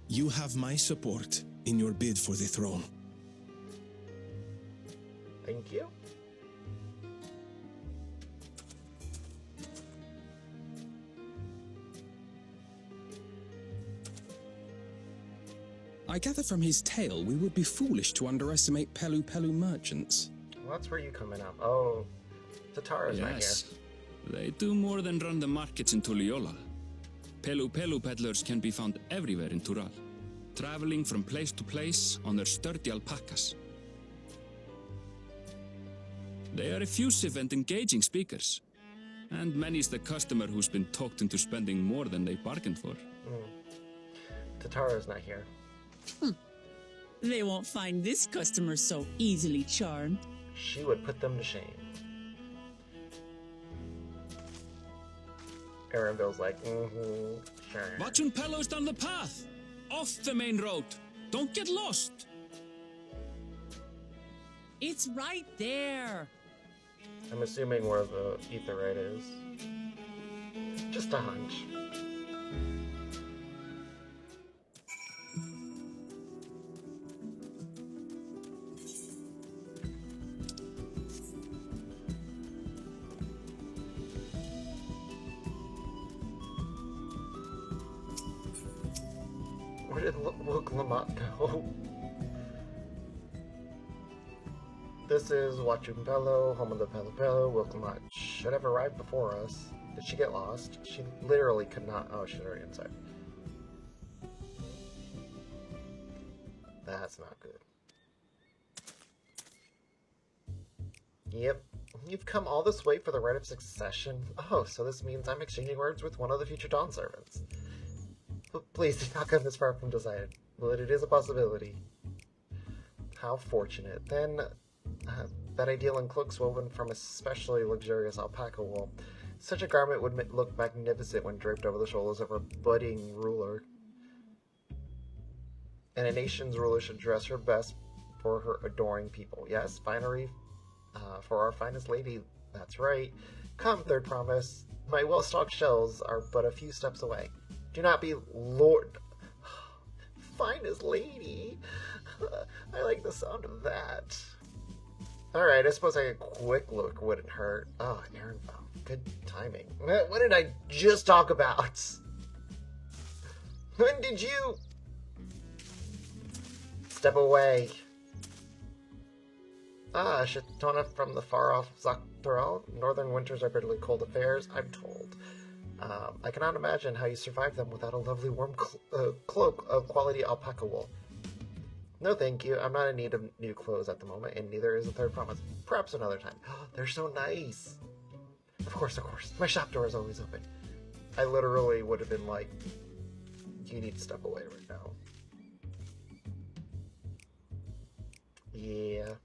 You have my support in your bid for the throne. Thank you. I gather from his tale we would be foolish to underestimate Pelu merchants. Well, that's where you come in. Oh, Tatara's not here. Yes, they do more than run the markets in Tuliyollal. Pelu peddlers can be found everywhere in Tural, traveling from place to place on their sturdy alpacas. They are effusive and engaging speakers, and many's the customer who's been talked into spending more than they bargained for. Tatara's not here. They won't find this customer so easily charmed. She would put them to shame. Arenville's like, sure. Watranpello's down the path! Off the main road! Don't get lost! It's right there. I'm assuming where the Aetheryte is. Just a hunch. Where did Wuk-Lamat go? This is Watranpello, home of the Pelu. Wuk-Lamat should have arrived before us. Did she get lost? She literally could not. Oh, she's already inside. That's not good. Yep. You've come all this way for the rite of succession? Oh, so this means I'm exchanging words with one of the future Dawn servants. Please do not come this far from decided. But it is a possibility. How fortunate. Then, that ideal in cloaks woven from especially luxurious alpaca wool. Such a garment would look magnificent when draped over the shoulders of a budding ruler. And a nation's ruler should dress her best for her adoring people. Yes, finery for our finest lady. That's right. Come, Third Promise. My well-stocked shelves are but a few steps away. Do not be Lord... Finest lady. I like the sound of that. Alright, I suppose a quick look wouldn't hurt. Oh, Aaronville. Good timing. What did I just talk about? When did you... Step away. Ah, Shatona from the far-off Dawntrail. Northern winters are bitterly cold affairs, I'm told. I cannot imagine how you survive them without a lovely warm cloak of quality alpaca wool. No thank you, I'm not in need of new clothes at the moment, and neither is the third promise. Perhaps another time. They're so nice! Of course, my shop door is always open. I literally would have been like, you need to step away right now. Yeah.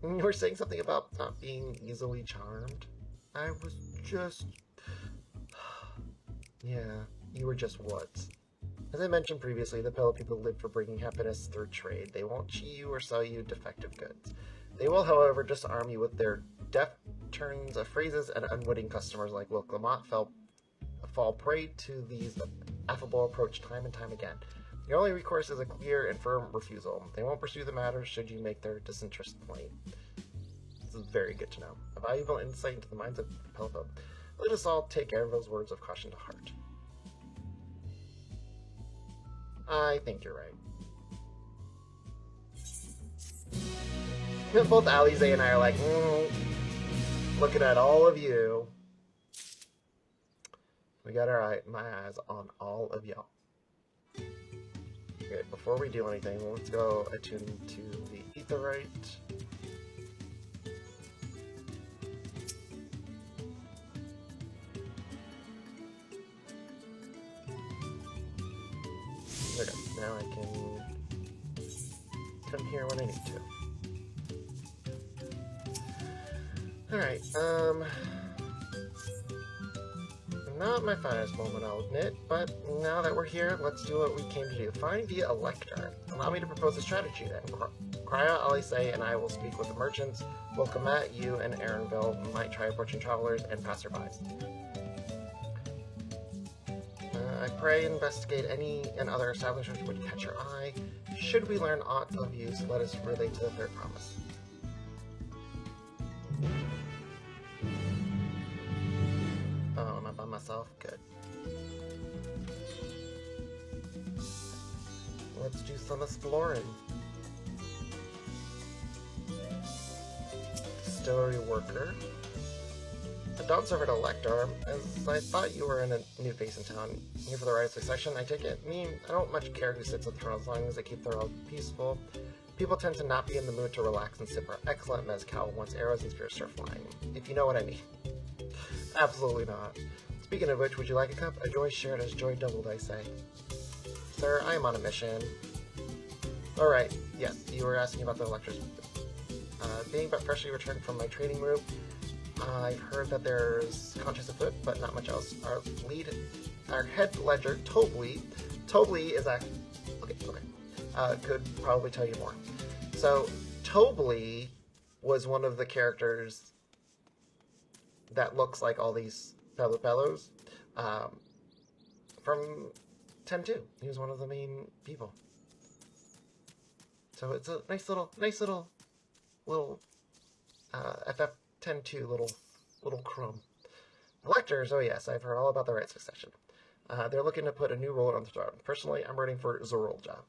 You were saying something about not being easily charmed. I was just... Yeah, you were just what? As I mentioned previously, the Pillow People live for bringing happiness through trade. They won't cheat you or sell you defective goods. They will, however, disarm you with their deft turns of phrases, and unwitting customers like Will Lamont fall prey to these affable approach time and time again. Your only recourse is a clear and firm refusal. They won't pursue the matter should you make their disinterest plain. This is very good to know. A valuable insight into the minds of Pelpo. Let us all take Aaronville's words of caution to heart. I think you're right. Both Alize and I are like, looking at all of you. We got my eyes on all of y'all. Okay, before we do anything, let's go attune to the Aetheryte. There we go. Now I can come here when I need to. Alright, not my finest moment, I'll admit, but now that we're here, let's do what we came to do. Find the Elector. Allow me to propose a strategy then. Crya, Alice, and I will speak with the merchants. Wilkamat, you, and Aaronville might try approaching travelers and passerbys. I pray investigate any and other establishments which would catch your eye. Should we learn aught of use, let us relate to the third promise. Oh, am I by myself? Good. Let's do some exploring. Distillery worker. A Dawn servant elector. As I thought you were in a new face in town. Here for the right of succession, I take it? I don't much care who sits on the throne as long as they keep their own peaceful. People tend to not be in the mood to relax and sip our excellent mezcal once arrows and spears start flying. If you know what I mean. Absolutely not. Speaking of which, would you like a cup? A joy shared is joy doubled, I say. Sir, I am on a mission. Alright, yes, you were asking about the electors. Being but freshly returned from my training route, I've heard that there's contest afoot, but not much else. Our head ledger, Tobli is actually... Okay. Could probably tell you more. So, Tobli was one of the characters that looks like all these fellows from 10-2. He was one of the main people. So it's a nice little FF10-2 little crumb. Electors, oh yes, I've heard all about the right succession. They're looking to put a new ruler on the throne. Personally, I'm rooting for Zorolja.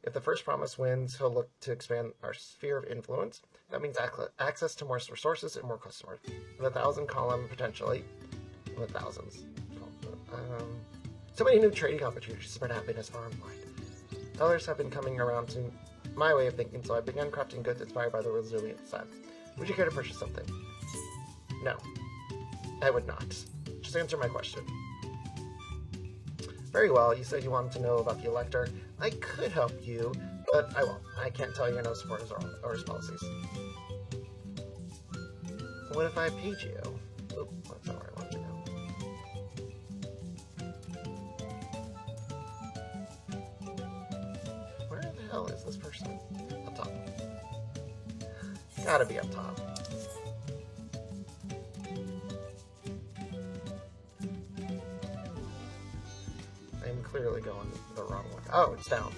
If the first promise wins, he'll look to expand our sphere of influence. That means access to more resources and more customers. In the 1,000 column, potentially. In the thousands. So many new trading opportunities to spread happiness far and wide. Others have been coming around to my way of thinking, so I've begun crafting goods inspired by the resilient side. Would you care to purchase something? No. I would not. Just answer my question. Very well, you said you wanted to know about the Elector. I could help you, but I won't. I can't tell you no supporters or his policies. What if I paid you? Oop, that's not where I want to go. Where the hell is this person? Up top. Gotta be up top. I'm clearly going the wrong way. Oh, it's down.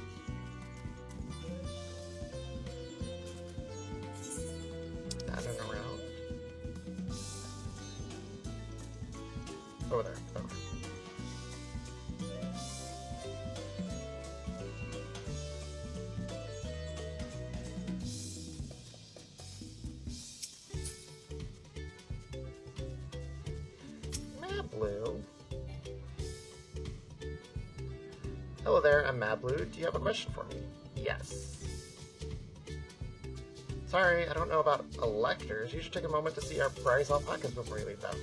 found. Mablu. Hello there, I'm Mablu. Do you have a question for me? Yes. Sorry, I don't know about electors. You should take a moment to see our prize alpacas before you leave them.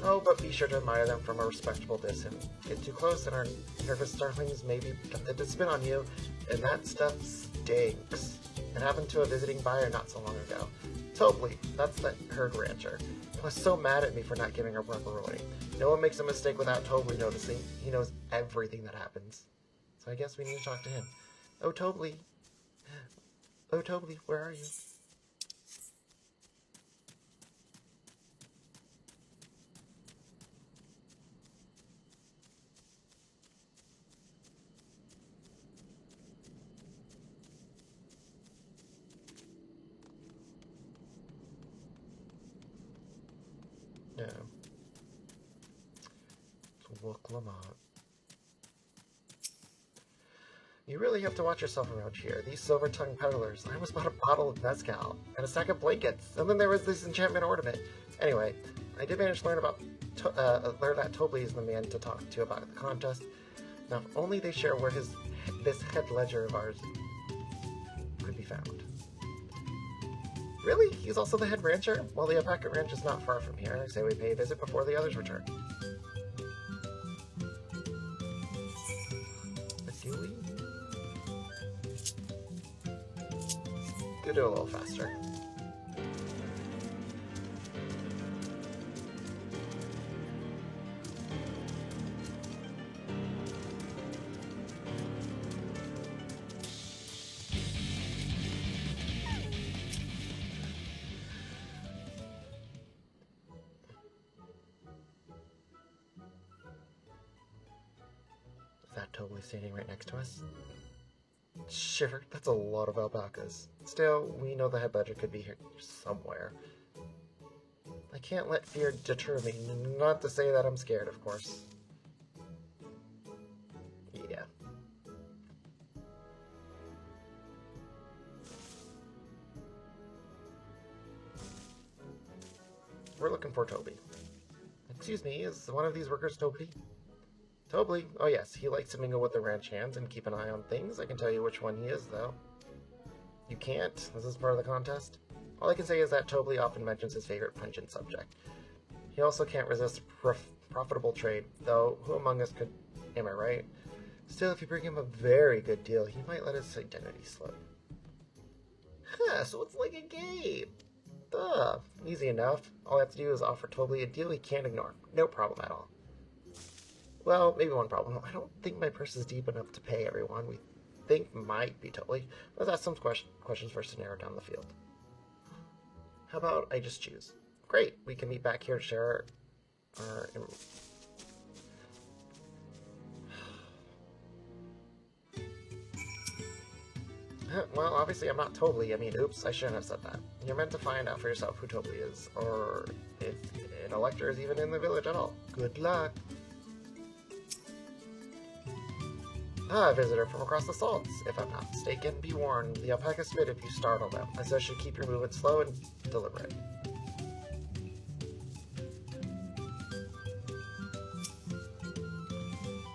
Oh, but be sure to admire them from a respectable distance. Get too close and our nervous starlings may be tempted to spin on you, and that stuff stinks. It happened to a visiting buyer not so long ago. Totally, that's the herd rancher. He was so mad at me for not giving her proper warning. No one makes a mistake without totally noticing. He knows everything that happens. So I guess we need to talk to him. Oh, Tobly. Oh, Tobly, where are you? No. It's Wook Lamont. You really have to watch yourself around here. These silver-tongued peddlers. I almost bought a bottle of mezcal and a stack of blankets, and then there was this enchantment ornament. Anyway, I did manage to learn that Tobly is the man to talk to about the contest. Now, if only they share where this head ledger of ours could be found. Really? He's also the head rancher? Well, the alpaca ranch is not far from here. I say we pay a visit before the others return. Do we? Could do a little faster. Is that Tobly standing right next to us? Shiver, that's a lot of alpacas. Still, we know the head ledger could be here somewhere. I can't let fear deter me, not to say that I'm scared, of course. Yeah. We're looking for Tobly. Excuse me, is one of these workers Tobly? Tobly? Oh yes, he likes to mingle with the ranch hands and keep an eye on things. I can tell you which one he is, though. You can't? This is part of the contest? All I can say is that Tobly often mentions his favorite pungent subject. He also can't resist profitable trade, though who among us could, am I right? Still, if you bring him a very good deal, he might let his identity slip. Huh, so it's like a game. Duh, easy enough. All I have to do is offer Tobly a deal he can't ignore. No problem at all. Well, maybe one problem. I don't think my purse is deep enough to pay everyone we think might be Tobly. Let's ask some questions first to narrow down the field. How about I just choose? Great, we can meet back here to share our... Well, obviously I'm not Tobly. I mean, oops, I shouldn't have said that. You're meant to find out for yourself who Tobly is, or if an elector is even in the village at all. Good luck! Ah, a visitor from across the salts. If I'm not mistaken, be warned, the alpaca spit if you startle them. I suggest you keep your movement slow and deliberate.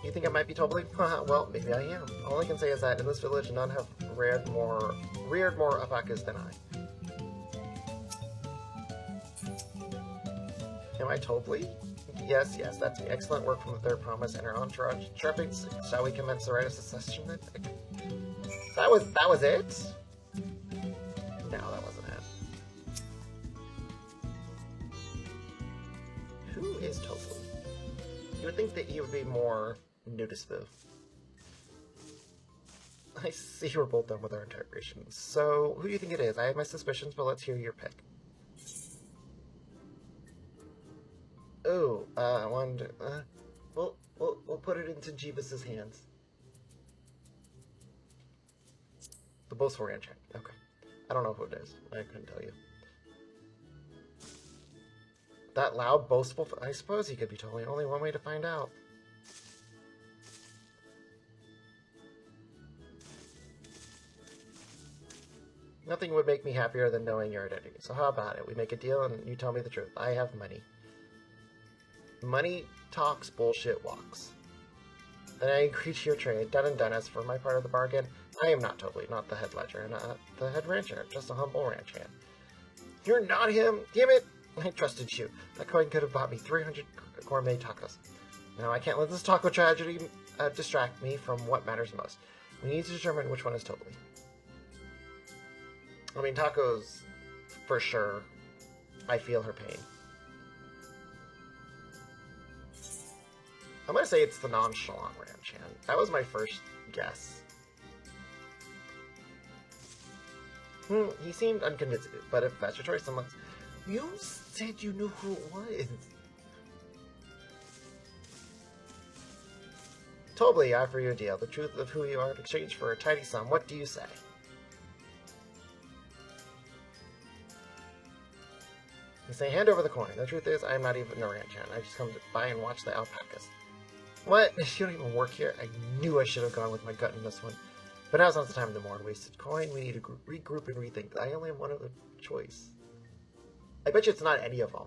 You think I might be Tobly? Well, maybe I am. All I can say is that in this village, none have reared more alpacas than I. Am I Tobly? Yes, that's me. Excellent work from the Third Promise and our entourage. Sharpings, shall we commence the rite of succession then? That was it? No, that wasn't it. Who is Tobly? You would think that he would be more noticeable. I see we're both done with our interrogation. So, who do you think it is? I have my suspicions, but let's hear your pick. Oh, I wonder. We'll put it into Jeebus's hands. The boastful ranch hand. Okay. I don't know who it is. I couldn't tell you. That loud, boastful... I suppose he could be totally only one way to find out. Nothing would make me happier than knowing your identity. So how about it? We make a deal and you tell me the truth. I have money. Money talks, bullshit walks. And I agree to your trade. Done and done. As for my part of the bargain, I am not totally, not the head ledger, not the head rancher, just a humble ranch hand. You're not him! Damn it! I trusted you. That coin could have bought me 300 gourmet tacos. Now I can't let this taco tragedy distract me from what matters most. We need to determine which one is totally. I mean, tacos, for sure. I feel her pain. I'm gonna say it's the nonchalant ranch hand. That was my first guess. He seemed unconvincing, but if that's your choice, then let's... You said you knew who it was. Totally, I offer you a deal. The truth of who you are in exchange for a tidy sum. What do you say? You say, hand over the coin. The truth is, I'm not even a ranch hand. I just come by and watch the alpacas. What? You don't even work here? I knew I should have gone with my gut in this one. But now's not the time to mourn wasted coin. We need to regroup and rethink. I only have one other choice. I bet you it's not any of them.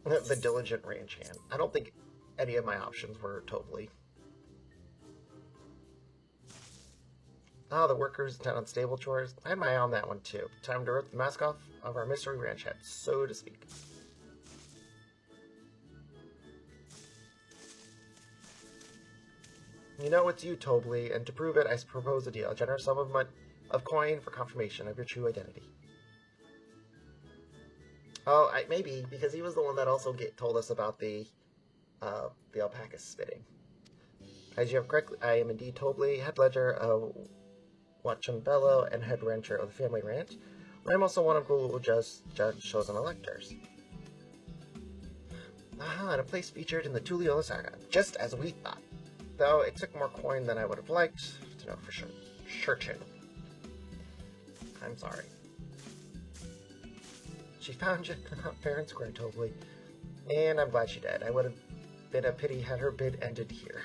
The diligent ranch hand. I don't think any of my options were totally. Ah, the workers intent on stable chores. I had my eye on that one too. Time to rip the mask off of our mystery ranch head, so to speak. You know it's you, Tobly, and to prove it, I propose a deal. A generous sum of coin for confirmation of your true identity. Oh, maybe, because he was the one that also told us about the alpaca spitting. As you have correctly, I am indeed Tobly, head ledger of Wachambello and head rancher of the family ranch. I am also one of the judge chosen electors. Aha, and a place featured in the Tulliola saga, just as we thought. Though it took more coin than I would have liked to know for sure. Certain. I'm sorry. She found you fair and square, Tobly. And I'm glad she did. I would have been a pity had her bid ended here.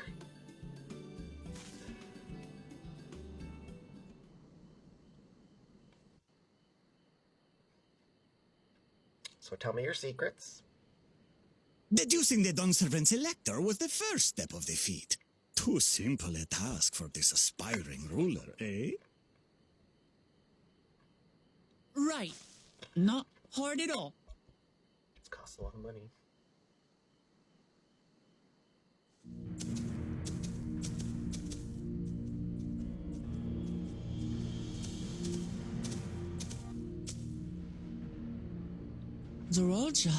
So tell me your secrets. Deducing the Dawnservant's elector was the first step of the feat. Too simple a task for this aspiring ruler, eh? Right. Not hard at all. It's cost a lot of money. Zorolja.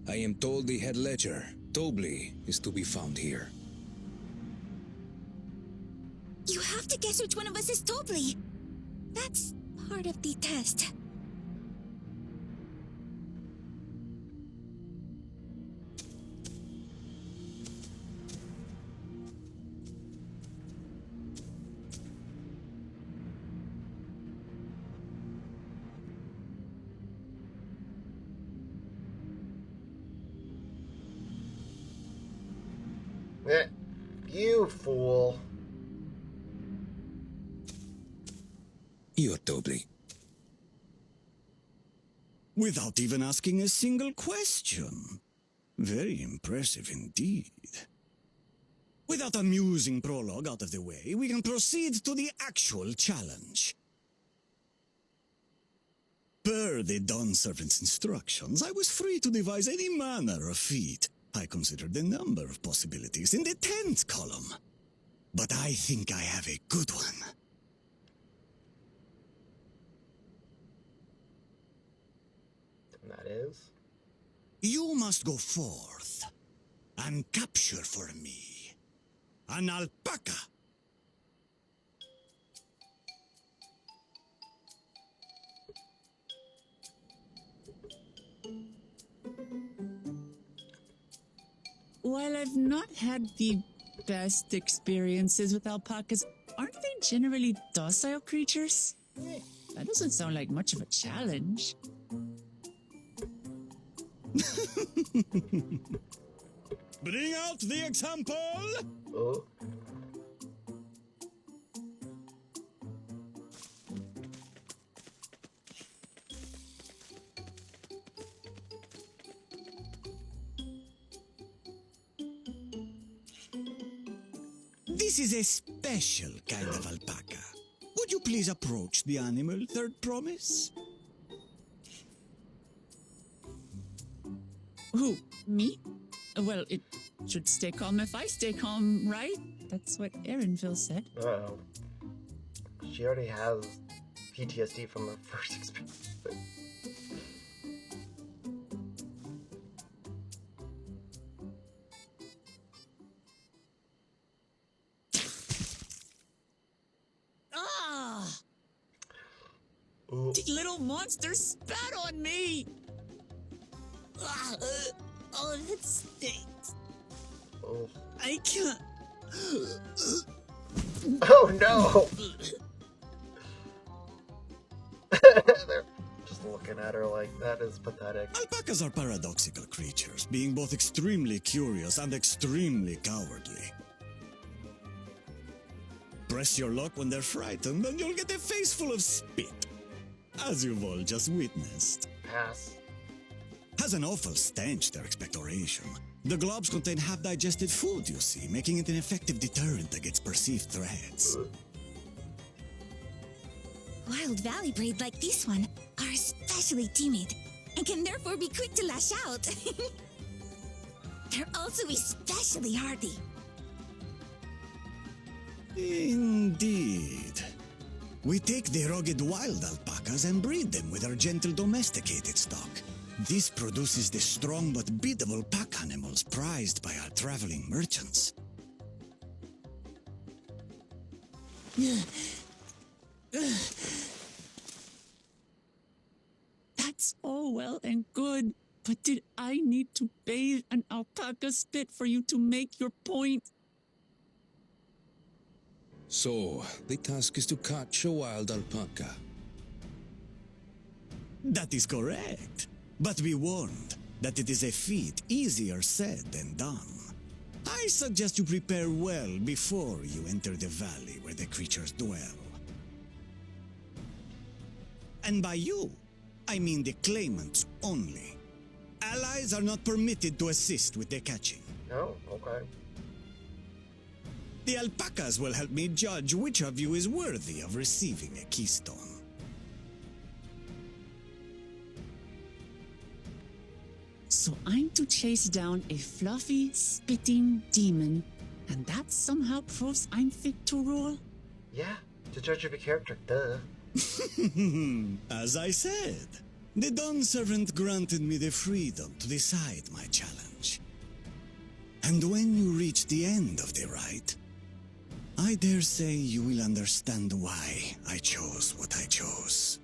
I am told the head ledger, Tobly, is to be found here. You have to guess which one of us is Tobly. That's part of the test. You fool. You're Tobly. Without even asking a single question. Very impressive indeed. With that amusing prologue out of the way, we can proceed to the actual challenge. Per the Dawnservant's instructions, I was free to devise any manner of feat. I considered a number of possibilities in the 10th column. But I think I have a good one. And that is? You must go forth and capture for me an alpaca. While I've not had the best experiences with alpacas, aren't they generally docile creatures? That doesn't sound like much of a challenge. Bring out the example! Oh. This is a special kind of alpaca. Would you please approach the animal, Third Promise? Who? Me? Well, it should stay calm if I stay calm, right? That's what Erinville said. Uh-oh. She already has PTSD from her first experience. Ah! Ooh. The little monster spat on me! Ah, oh, that stinks. Oh. I can't. Oh no! They're just looking at her like, that is pathetic. Alpacas are paradoxical creatures, being both extremely curious and extremely cowardly. Press your luck when they're frightened, and you'll get a face full of spit, as you've all just witnessed. Pass. Has an awful stench, their expectoration. The globs contain half-digested food, you see, making it an effective deterrent against perceived threats. Wild valley breed like this one are especially timid and can therefore be quick to lash out. They're also especially hardy. Indeed. We take the rugged wild alpacas and breed them with our gentle domesticated stock. This produces the strong but beatable pack animals prized by our traveling merchants. That's all well and good, but did I need to bathe an alpaca spit for you to make your point? So, the task is to catch a wild alpaca. That is correct. But be warned that it is a feat easier said than done. I suggest you prepare well before you enter the valley where the creatures dwell. And by you, I mean the claimants only. Allies are not permitted to assist with the catching. Oh, okay. The alpacas will help me judge which of you is worthy of receiving a keystone. So I'm to chase down a fluffy, spitting demon, and that somehow proves I'm fit to rule? Yeah, to judge your character, duh. As I said, the Dawn Servant granted me the freedom to decide my challenge. And when you reach the end of the rite, I dare say you will understand why I chose what I chose.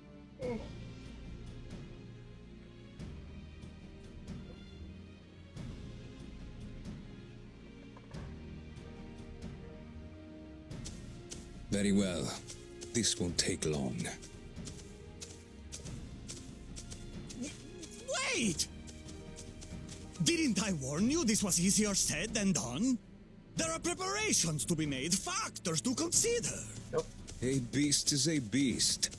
Very well. This won't take long. Wait! Didn't I warn you this was easier said than done? There are preparations to be made, factors to consider. Nope. A beast is a beast.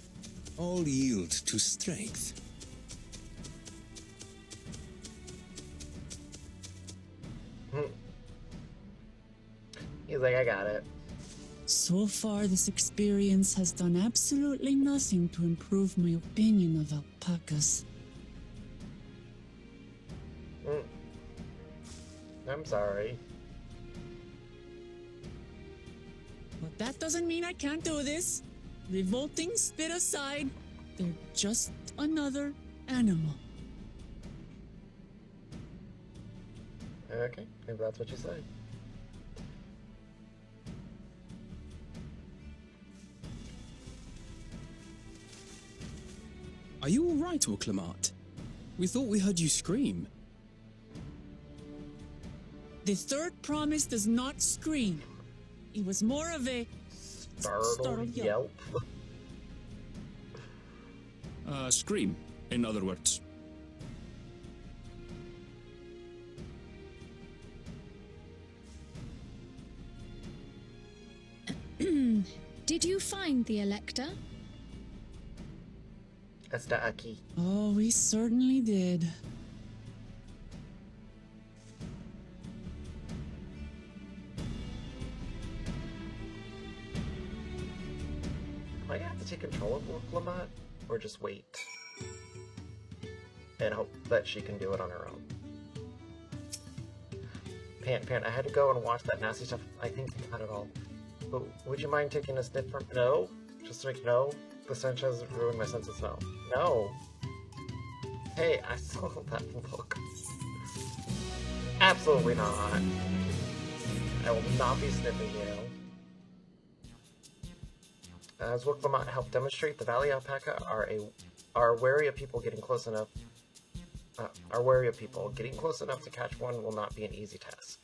All yield to strength. He's like, I got it. So far, this experience has done absolutely nothing to improve my opinion of alpacas. I'm sorry. But that doesn't mean I can't do this. Revolting spit aside, they're just another animal. Okay, if that's what you say. Are you all right, Orclamat? We thought we heard you scream. The third promise does not scream. It was more of a Startled yelp. Scream, in other words. Did you find the Elector? That's the Aki. Oh, we certainly did. Am I gonna have to take control of Lamont, or just wait and hope that she can do it on her own? Pan, I had to go and watch that nasty stuff. I think not at all. But would you mind taking a sniff from? No, just like no. The stench has ruined my sense of smell. No. Hey, I saw that look. Absolutely not. I will not be sniffing you. As Wook Lamont helped demonstrate, the Valley Alpaca are wary of people getting close enough. Getting close enough to catch one will not be an easy task.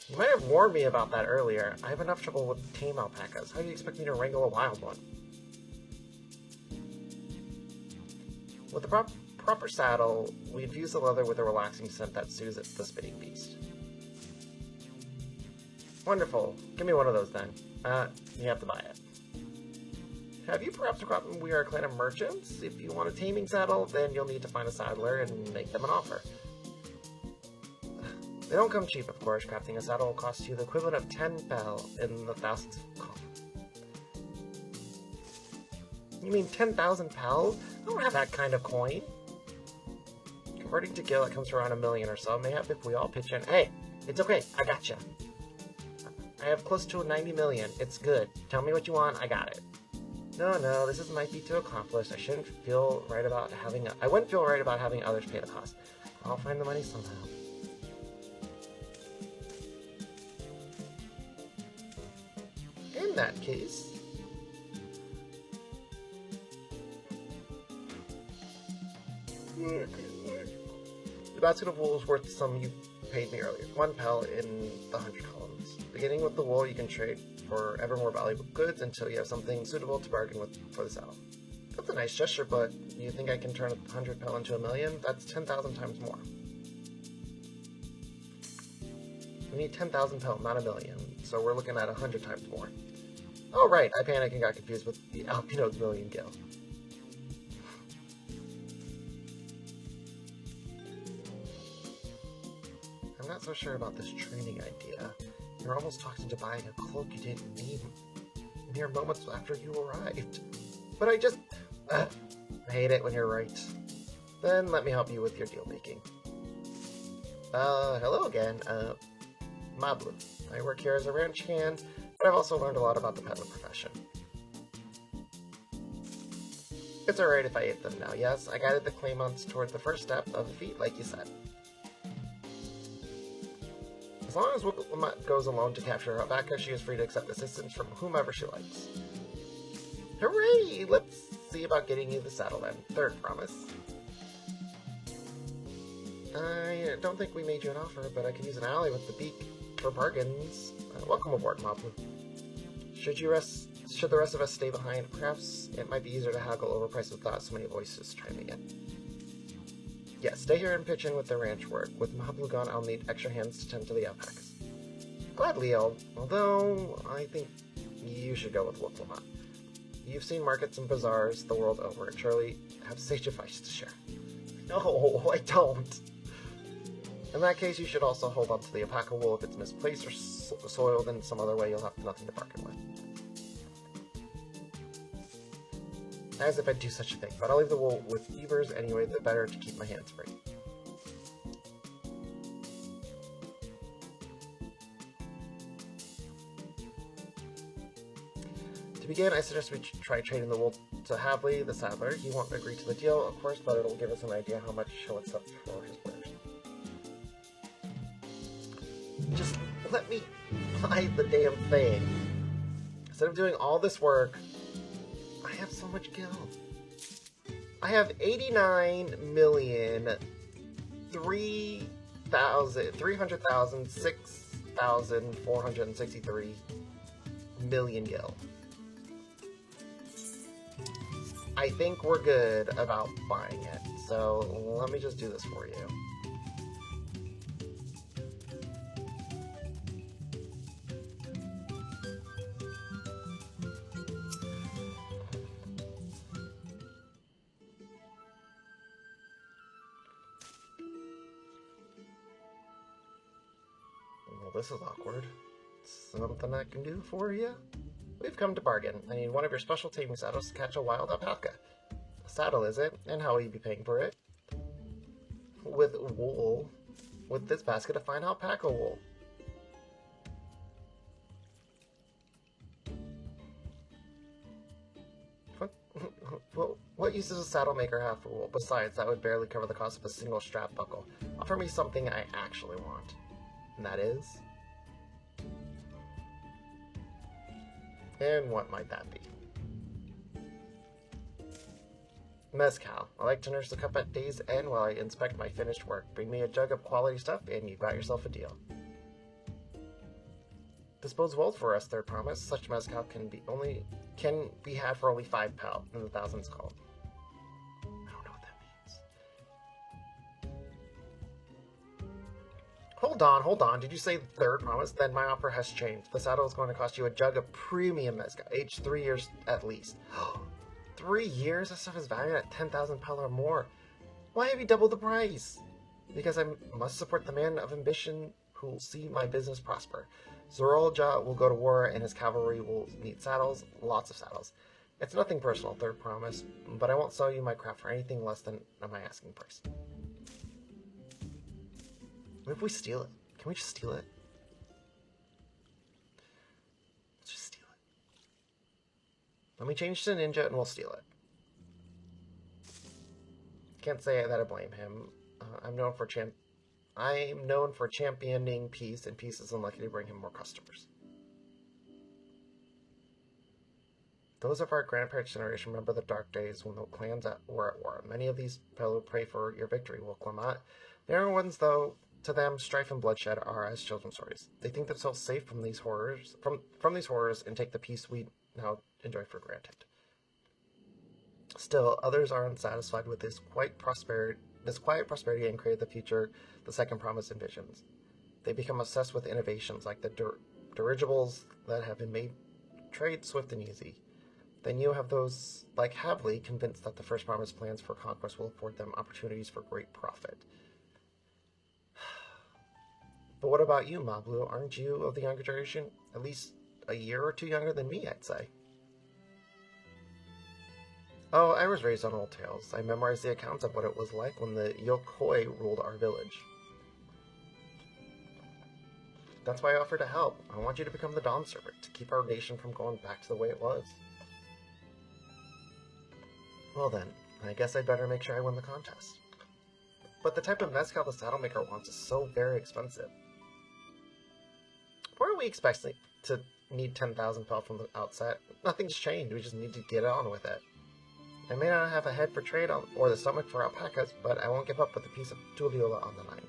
You might have warned me about that earlier. I have enough trouble with tame alpacas. How do you expect me to wrangle a wild one? With the proper saddle, we infuse the leather with a relaxing scent that soothes the spitting beast. Wonderful. Give me one of those then. You have to buy it. Have you perhaps forgotten we are a clan of merchants? If you want a taming saddle, then you'll need to find a saddler and make them an offer. They don't come cheap, of course. Crafting a saddle will cost you the equivalent of 10 bell in the thousands. You mean 10,000 pals? I don't have that kind of coin. Converting to gil, it comes to around 1 million or so. Mayhap if we all pitch in. Hey, it's okay. I gotcha. I have close to 90 million. It's good. Tell me what you want. I got it. No, this might be too accomplished. I wouldn't feel right about having others pay the cost. I'll find the money somehow. In that case, the basket of wool is worth some you paid me earlier. 1 pel in the 100 columns. Beginning with the wool, you can trade for ever more valuable goods until you have something suitable to bargain with for the saddle. That's a nice gesture, but you think I can turn 100 pel into 1 million? That's 10,000 times more. We need 10,000 pel, not 1 million, so we're looking at 100 times more. Oh right, I panicked and got confused with the Alpino's million gil. I'm not so sure about this training idea. You're almost talking to buying a cloak you didn't need mere moments after you arrived. But I just... I hate it when you're right. Then let me help you with your deal making. Hello again. Mablu. I work here as a ranch hand, but I've also learned a lot about the peddler profession. It's alright if I ate them now, yes? I guided the claimants toward the first step of the feat, like you said. As long as Wook goes alone to capture her alpaca, she is free to accept assistance from whomever she likes. Hooray! Let's see about getting you the saddle then. Third promise. I don't think we made you an offer, but I could use an ally with the beak for bargains. Welcome aboard, Mablu. Should the rest of us stay behind, perhaps it might be easier to haggle over prices without so many voices chiming in. Yes, stay here and pitch in with the ranch work. With Mablu gone, I'll need extra hands to tend to the alpacas. Gladly, although I think you should go with Wook Lamont. You've seen markets and bazaars the world over, and surely have sage advice to share. No, I don't. In that case, you should also hold on to the alpaca wool if it's misplaced or soiled in some other way. You'll have nothing to bargain with. As if I'd do such a thing, but I'll leave the wool with weavers anyway, the better to keep my hands free. To begin, I suggest we try trading the wool to Havli, the saddler. He won't agree to the deal, of course, but it'll give us an idea how much he'll accept for his wares. Just let me buy the damn thing. Instead of doing all this work, I have so much gil. I have 89,300,006,463 million gil. I think we're good about buying it, so let me just do this for you. Well, this is awkward. Something I can do for you? We've come to bargain. I need one of your special taming saddles to catch a wild alpaca. A saddle, is it? And how will you be paying for it? With wool. With this basket of fine alpaca wool. What use does a saddle maker have for wool? Besides, that would barely cover the cost of a single strap buckle. Offer me something I actually want. And that is... And what might that be? Mezcal. I like to nurse the cup at day's end while I inspect my finished work. Bring me a jug of quality stuff and you've got yourself a deal. This bodes well for us, Third Promise. Such mezcal can be had for only 5 pal in the thousands called. I don't know what that means. Hold on. Did you say Third Promise? Then my offer has changed. The saddle is going to cost you a jug of premium mezcal, aged 3 years at least. 3 years? That stuff is valued at 10,000 pal or more. Why have you doubled the price? Because I must support the man of ambition who will see my business prosper. Zorolja will go to war and his cavalry will need saddles, lots of saddles. It's nothing personal, Third Promise, but I won't sell you my craft for anything less than my asking price. What if we steal it? Can we just steal it? Let's just steal it. Let me change to ninja and we'll steal it. Can't say that I blame him. I'm known for championing peace, and peace is unlikely to bring him more customers. Those of our grandparents' generation remember the dark days when the clans were at war. Many of these fellow pray for your victory, Will Clement. The other ones, though, to them, strife and bloodshed are as children's stories. They think themselves safe from these horrors, from these horrors, and take the peace we now enjoy for granted. Still, others are unsatisfied with this quiet prosperity and create the future the Second Promise envisions. They become obsessed with innovations like the dirigibles that have been made trade swift and easy. Then you have those like Havley convinced that the First Promise plans for conquest will afford them opportunities for great profit. But what about you, Mablu? Aren't you of the younger generation? At least a year or two younger than me, I'd say. Oh, I was raised on old tales. I memorized the accounts of what it was like when the Yokoi ruled our village. That's why I offered to help. I want you to become the Dawn Servant, to keep our nation from going back to the way it was. Well then, I guess I'd better make sure I win the contest. But the type of mezcal the saddle maker wants is so very expensive. Why are we expecting to need 10,000 pel from the outset? Nothing's changed, we just need to get on with it. I may not have a head for trade or the stomach for alpacas, but I won't give up with a piece of Tuliola on the line.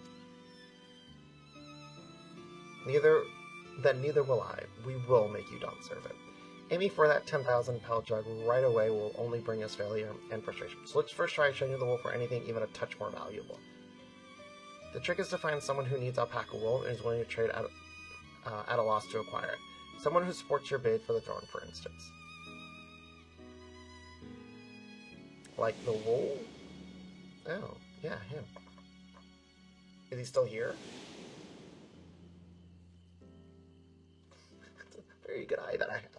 Neither will I. We will make you Dawn Servant. Aiming for that 10,000 pel jug right away will only bring us failure and frustration. So let's first try showing you the wool for anything even a touch more valuable. The trick is to find someone who needs alpaca wool and is willing to trade at a loss to acquire it. Someone who supports your bid for the throne, for instance. Like the wool? Oh, yeah, him. Is he still here? That's a very good eye that I have.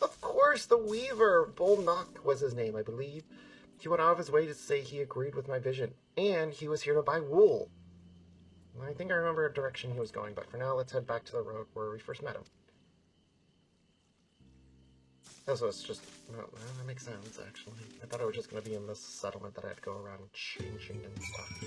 Of course, the Weaver! Bolnock was his name, I believe. He went out of his way to say he agreed with my vision, and he was here to buy wool. I think I remember a direction he was going, but for now, let's head back to the road where we first met him. Oh, so it's just... Well, that makes sense, actually. I thought it was just going to be in this settlement that I had to go around changing and stuff.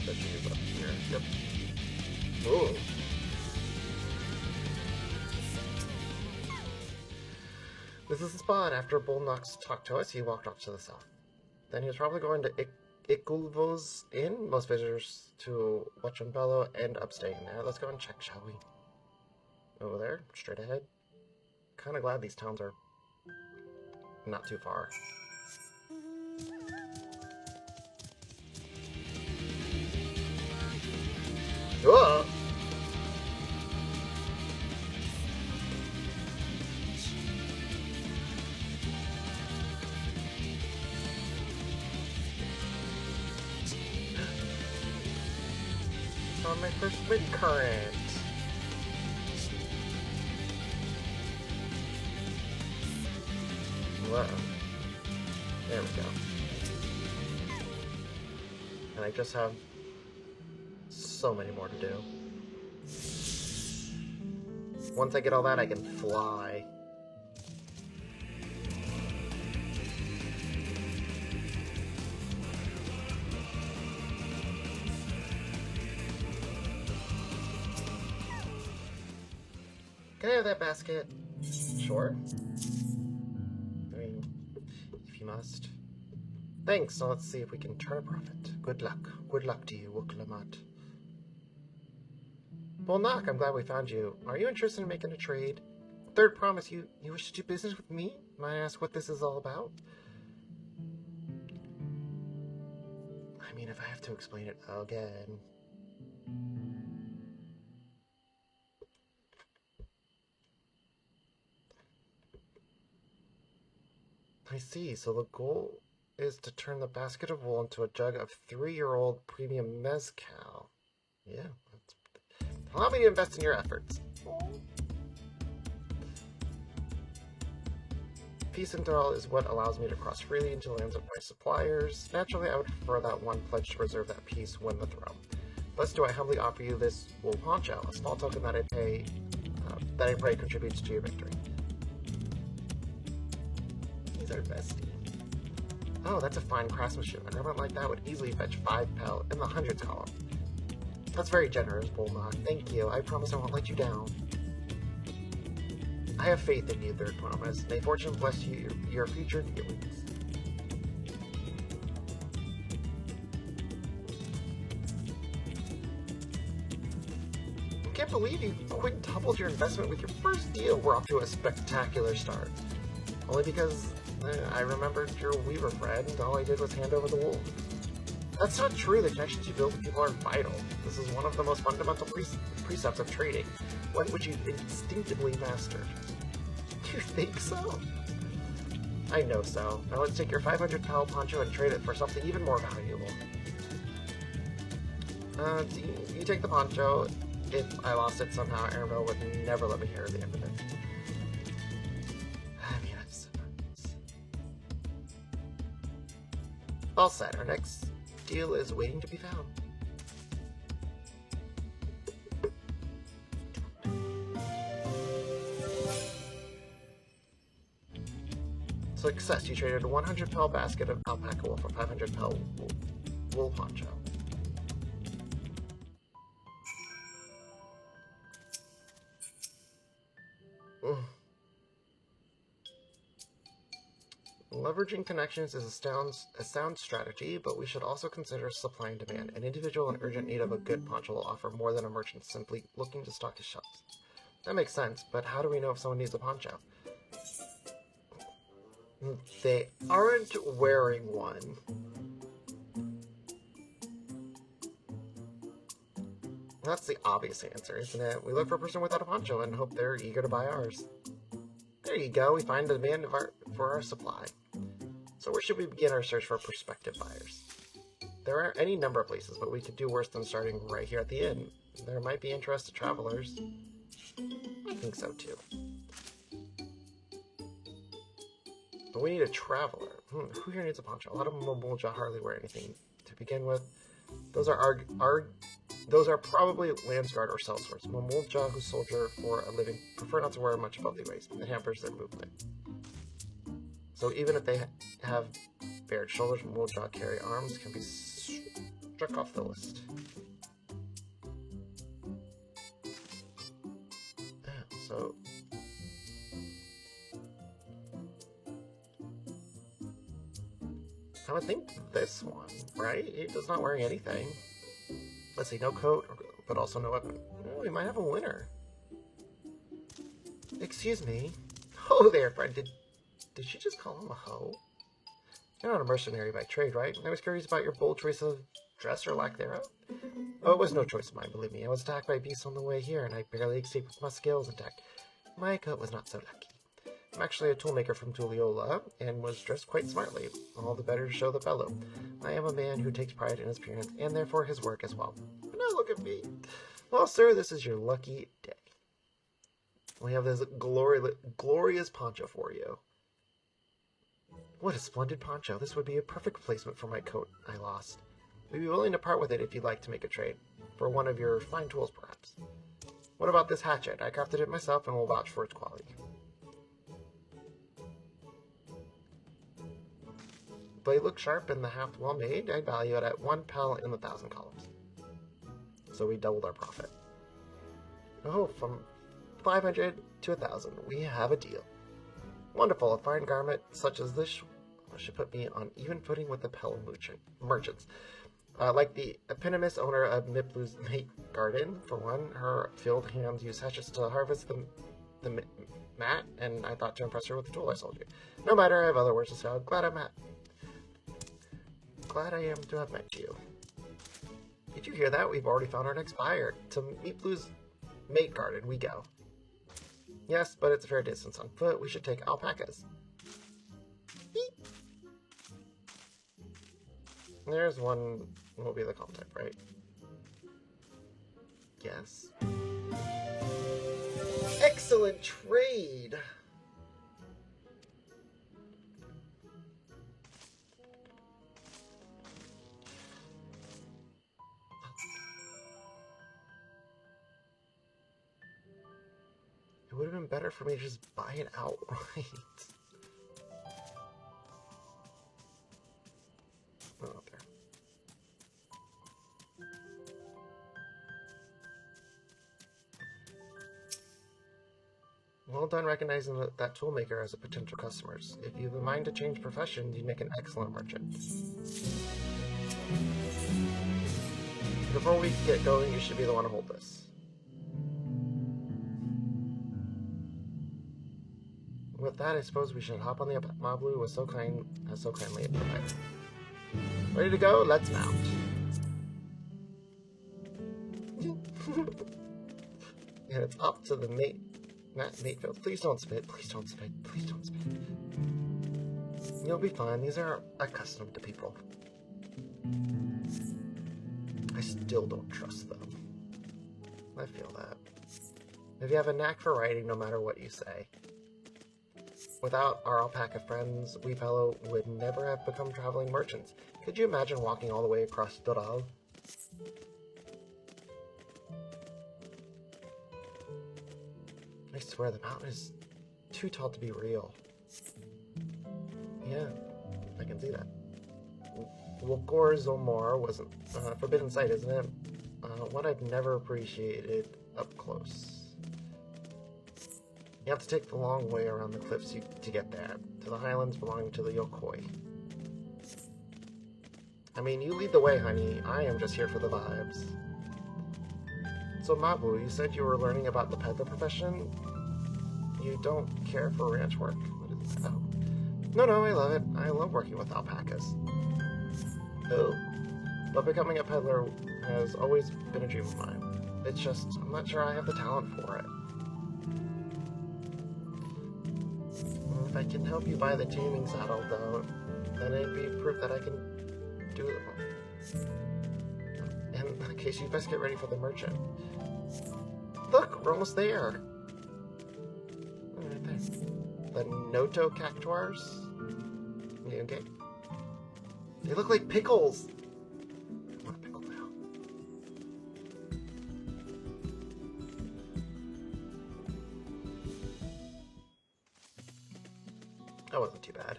That she is up here. Yep. This is the spot. After Bullnox talked to us, he walked off to the south. Then he was probably going to Ikulvo's Inn. Most visitors to Wachambello end up staying there. Let's go and check, shall we? Over there, straight ahead. Kind of glad these towns are not too far. Whoa! On my first wind current. Whoa. There we go. And I just have so many more to do. Once I get all that, I can fly. Can I have that basket? Sure. I mean, if you must. Thanks, so let's see if we can turn a profit. Good luck. Good luck to you, Wuklamat. Well, Knock, I'm glad we found you. Are you interested in making a trade? Third promise, you wish to do business with me? Might I ask what this is all about? I mean, if I have to explain it again... I see, so the goal is to turn the basket of wool into a jug of 3-year-old premium mezcal. Yeah, allow me to invest in your efforts. Peace and Doral is what allows me to cross freely into lands of my suppliers. Naturally, I would prefer that one pledge to reserve that peace when the throne. Thus do I humbly offer you this wool poncho, a small token that I pray contributes to your victory. Our bestie. Oh, that's a fine craftsmanship. A garment like that would easily fetch 5 pel in the hundreds column. That's very generous, Bullnock. Thank you. I promise I won't let you down. I have faith in you, Third Promise. May fortune bless you your future dealings. I can't believe you quintupled your investment with your first deal. We're off to a spectacular start. Only because I remembered your weaver friend, all I did was hand over the wool. That's not true. The connections you build with people are vital. This is one of the most fundamental precepts of trading, one which you instinctively mastered. Do you think so? I know so. Now let's take your 500 pel poncho and trade it for something even more valuable. You take the poncho. If I lost it somehow, Arabelle would never let me hear the end of it. All set. Our next deal is waiting to be found. Success. You traded a 100 pel basket of alpaca wool for 500 pel wool poncho. Leveraging connections is a sound strategy, but we should also consider supply and demand. An individual in urgent need of a good poncho will offer more than a merchant simply looking to stock his shelves. That makes sense, but how do we know if someone needs a poncho? They aren't wearing one. That's the obvious answer, isn't it? We look for a person without a poncho and hope they're eager to buy ours. There you go, we find the demand for our supply. So where should we begin our search for prospective buyers? There are any number of places, but we could do worse than starting right here at the inn. There might be interested travelers. I think so too. But we need a traveler. Who here needs a poncho? A lot of Momolja hardly wear anything to begin with. Those are probably Landsguard or sellswords. Momolja who soldier for a living prefer not to wear much above the waist. It hampers their movement. So even if they have bared shoulders, Momolja carry arms can be struck off the list. So I would think this one, right? He does not wearing anything. Let's see, no coat, but also no weapon. Oh, we might have a winner. Excuse me. Oh there, friend. Did she just call him a hoe? You're not a mercenary by trade, right? I was curious about your bold choice of dress or lack thereof. Oh, it was no choice of mine, believe me. I was attacked by beasts on the way here, and I barely escaped with my skills intact. My coat was not so lucky. I'm actually a toolmaker from Tulliola, and was dressed quite smartly, all the better to show the fellow. I am a man who takes pride in his appearance, and therefore his work as well. But now look at me. Well, sir, this is your lucky day. We have this glorious poncho for you. What a splendid poncho. This would be a perfect replacement for my coat I lost. We'd be willing to part with it if you'd like to make a trade. For one of your fine tools, perhaps. What about this hatchet? I crafted it myself and will vouch for its quality. The blade looks sharp and the haft well made. I'd value it at 1 pel in 1,000 columns. So we doubled our profit. Oh, from 500 to 1,000. We have a deal. Wonderful. A fine garment such as this should put me on even footing with the Pel merchants. Like the eponymous owner of Miplu's Mate Garden, for one, her field hands use hatchets to harvest the mat, and I thought to impress her with the tool I sold you. No matter, I have other words to say. Glad I am to have met you. Did you hear that? We've already found our next buyer. To Miplu's Mate Garden we go. Yes, but it's a fair distance on foot. We should take alpacas. Beep. There's one. What will be the calm type, right? Yes. Excellent trade! It would have been better for me to just buy it outright. Oh, there. Well done recognizing that toolmaker as a potential customers. If you have a mind to change professions, you'd make an excellent merchant. Before we get going, you should be the one to hold this. With that, I suppose we should hop on the Mablu who was so kindly provided. Ready to go? Let's mount. And it's up to the Matefield. Please don't spit. Please don't spit. Please don't spit. You'll be fine. These are accustomed to people. I still don't trust them. I feel that. If you have a knack for writing, no matter what you say. Without our alpaca friends, we fellow would never have become traveling merchants. Could you imagine walking all the way across Doral? I swear the mountain is too tall to be real. Yeah, I can see that. Wokor Zomor wasn't forbidden sight, isn't it? What I've never appreciated up close. You have to take the long way around the cliffs to get there, to the highlands belonging to the Yokoi. I mean, you lead the way, honey. I am just here for the vibes. So, Mabu, you said you were learning about the peddler profession? You don't care for ranch work? What is that? Oh. No, I love it. I love working with alpacas. Oh. But becoming a peddler has always been a dream of mine. It's just, I'm not sure I have the talent for it. If I can help you buy the taming saddle, though, then it'd be proof that I can do it. In that case, you best get ready for the merchant. Look, we're almost there. Right there. The Noto cactuars. You okay? They look like pickles. I want a pickle now. That wasn't too bad.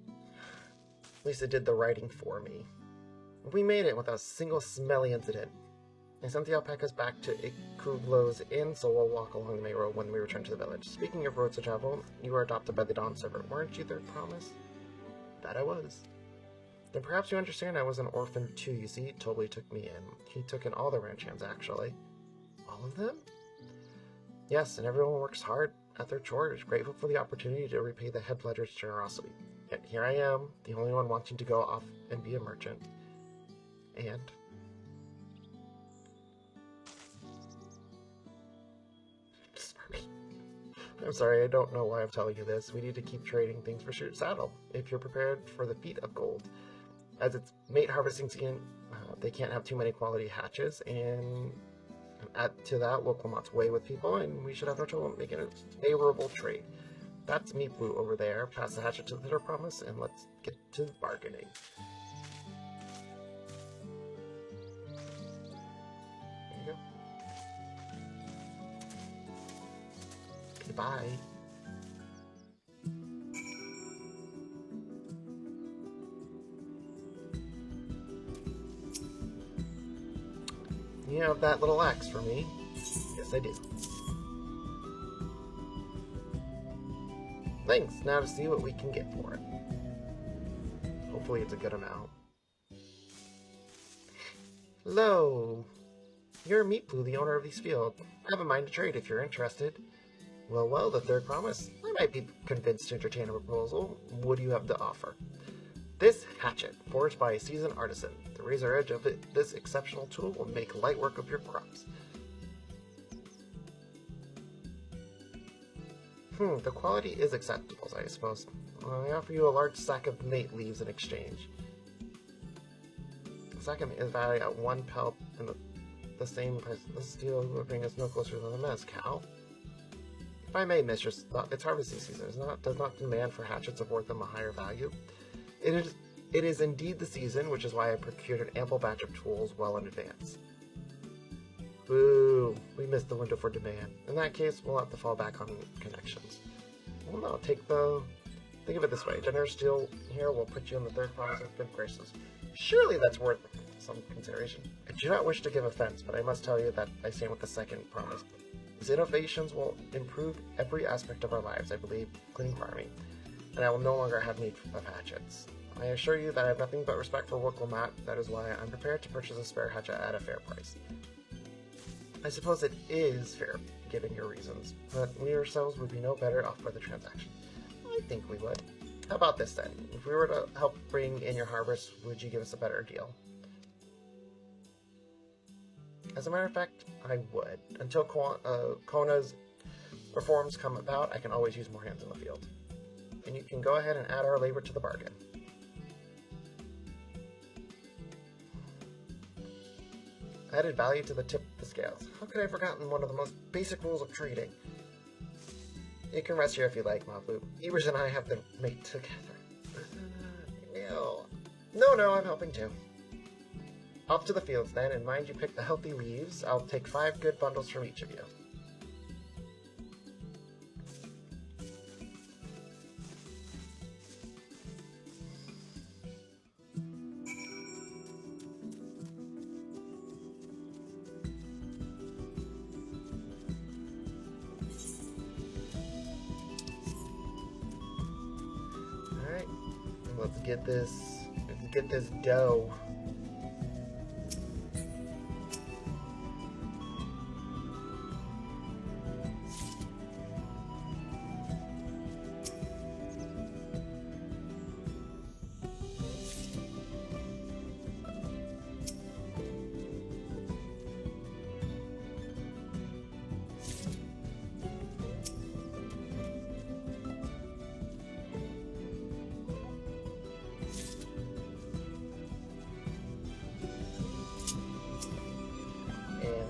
At least it did the writing for me. We made it without a single smelly incident. I sent the alpacas back to Ikublo's inn, so we'll walk along the main road when we return to the village. Speaking of roads to travel, you were adopted by the Dawn servant. Weren't you their promise? That I was. Then perhaps you understand I was an orphan too, you see? Totally took me in. He took in all the ranch hands, actually. All of them? Yes, and everyone works hard at their chores, grateful for the opportunity to repay the head pledger's generosity. Yet here I am, the only one wanting to go off and be a merchant. And... I'm sorry, I don't know why I'm telling you this. We need to keep trading things for Shoot Saddle, if you're prepared for the feat of gold. As it's mate harvesting season, they can't have too many quality hatches, and add to that, Woklamat's way with people, and we should have no trouble making a favorable trade. That's Meat Blue over there. Pass the hatchet to the promise, and let's get to bargaining. There you go. Goodbye. You have that little axe for me? Yes, I do. Thanks. Now to see what we can get for it. Hopefully it's a good amount. Hello. You're Meat Blue, the owner of these fields. I have a mind to trade if you're interested. Well, the third promise. I might be convinced to entertain a proposal. What do you have to offer? This hatchet, forged by a seasoned artisan. The razor edge of this exceptional tool will make light work of your crops. The quality is acceptable, I suppose. I offer you a large sack of mate leaves in exchange. The sack of mate is valued at 1 pelt and the same price. This steel will bring us no closer than the mezcal. If I may, mistress, it's harvesting season. Does not demand for hatchets of worth them a higher value. It is indeed the season, which is why I procured an ample batch of tools well in advance. Boo! We missed the window for demand. In that case, we'll have to fall back on connections. Well, no, think of it this way. Generous deal here will put you in the third promise with good graces. Surely that's worth some consideration. I do not wish to give offense, but I must tell you that I stand with the second promise. These innovations will improve every aspect of our lives, I believe, including farming, and I will no longer have need of hatchets. I assure you that I have nothing but respect for Woklamat. That is why I'm prepared to purchase a spare hatchet at a fair price. I suppose it is fair, given your reasons, but we ourselves would be no better off by the transaction. I think we would. How about this then? If we were to help bring in your harvest, would you give us a better deal? As a matter of fact, I would. Until Kona's reforms come about, I can always use more hands in the field. And you can go ahead and add our labor to the bargain. Added value to the tip of the scales. How could I have forgotten one of the most basic rules of trading? You can rest here if you like, Mabu. Evers and I have to mate together. No, I'm helping too. Off to the fields then, and mind you pick the healthy leaves. I'll take 5 good bundles from each of you. Alright, let's get this dough.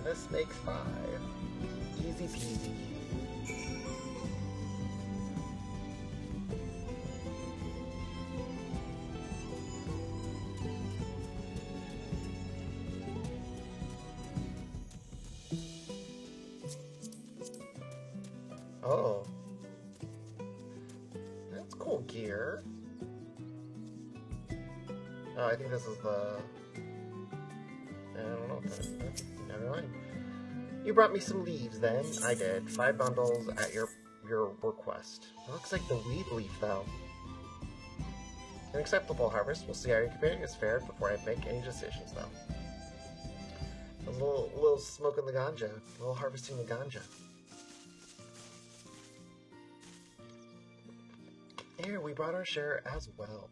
This makes 5. Easy peasy. Oh. That's cool gear. Oh, I think this is the... I don't know. Never mind. You brought me some leaves then. I did. 5 bundles at your request. It looks like the weed leaf though. An acceptable harvest. We'll see how your companion has fared before I make any decisions, though. A little smoking the ganja. A little harvesting the ganja. Here, we brought our share as well.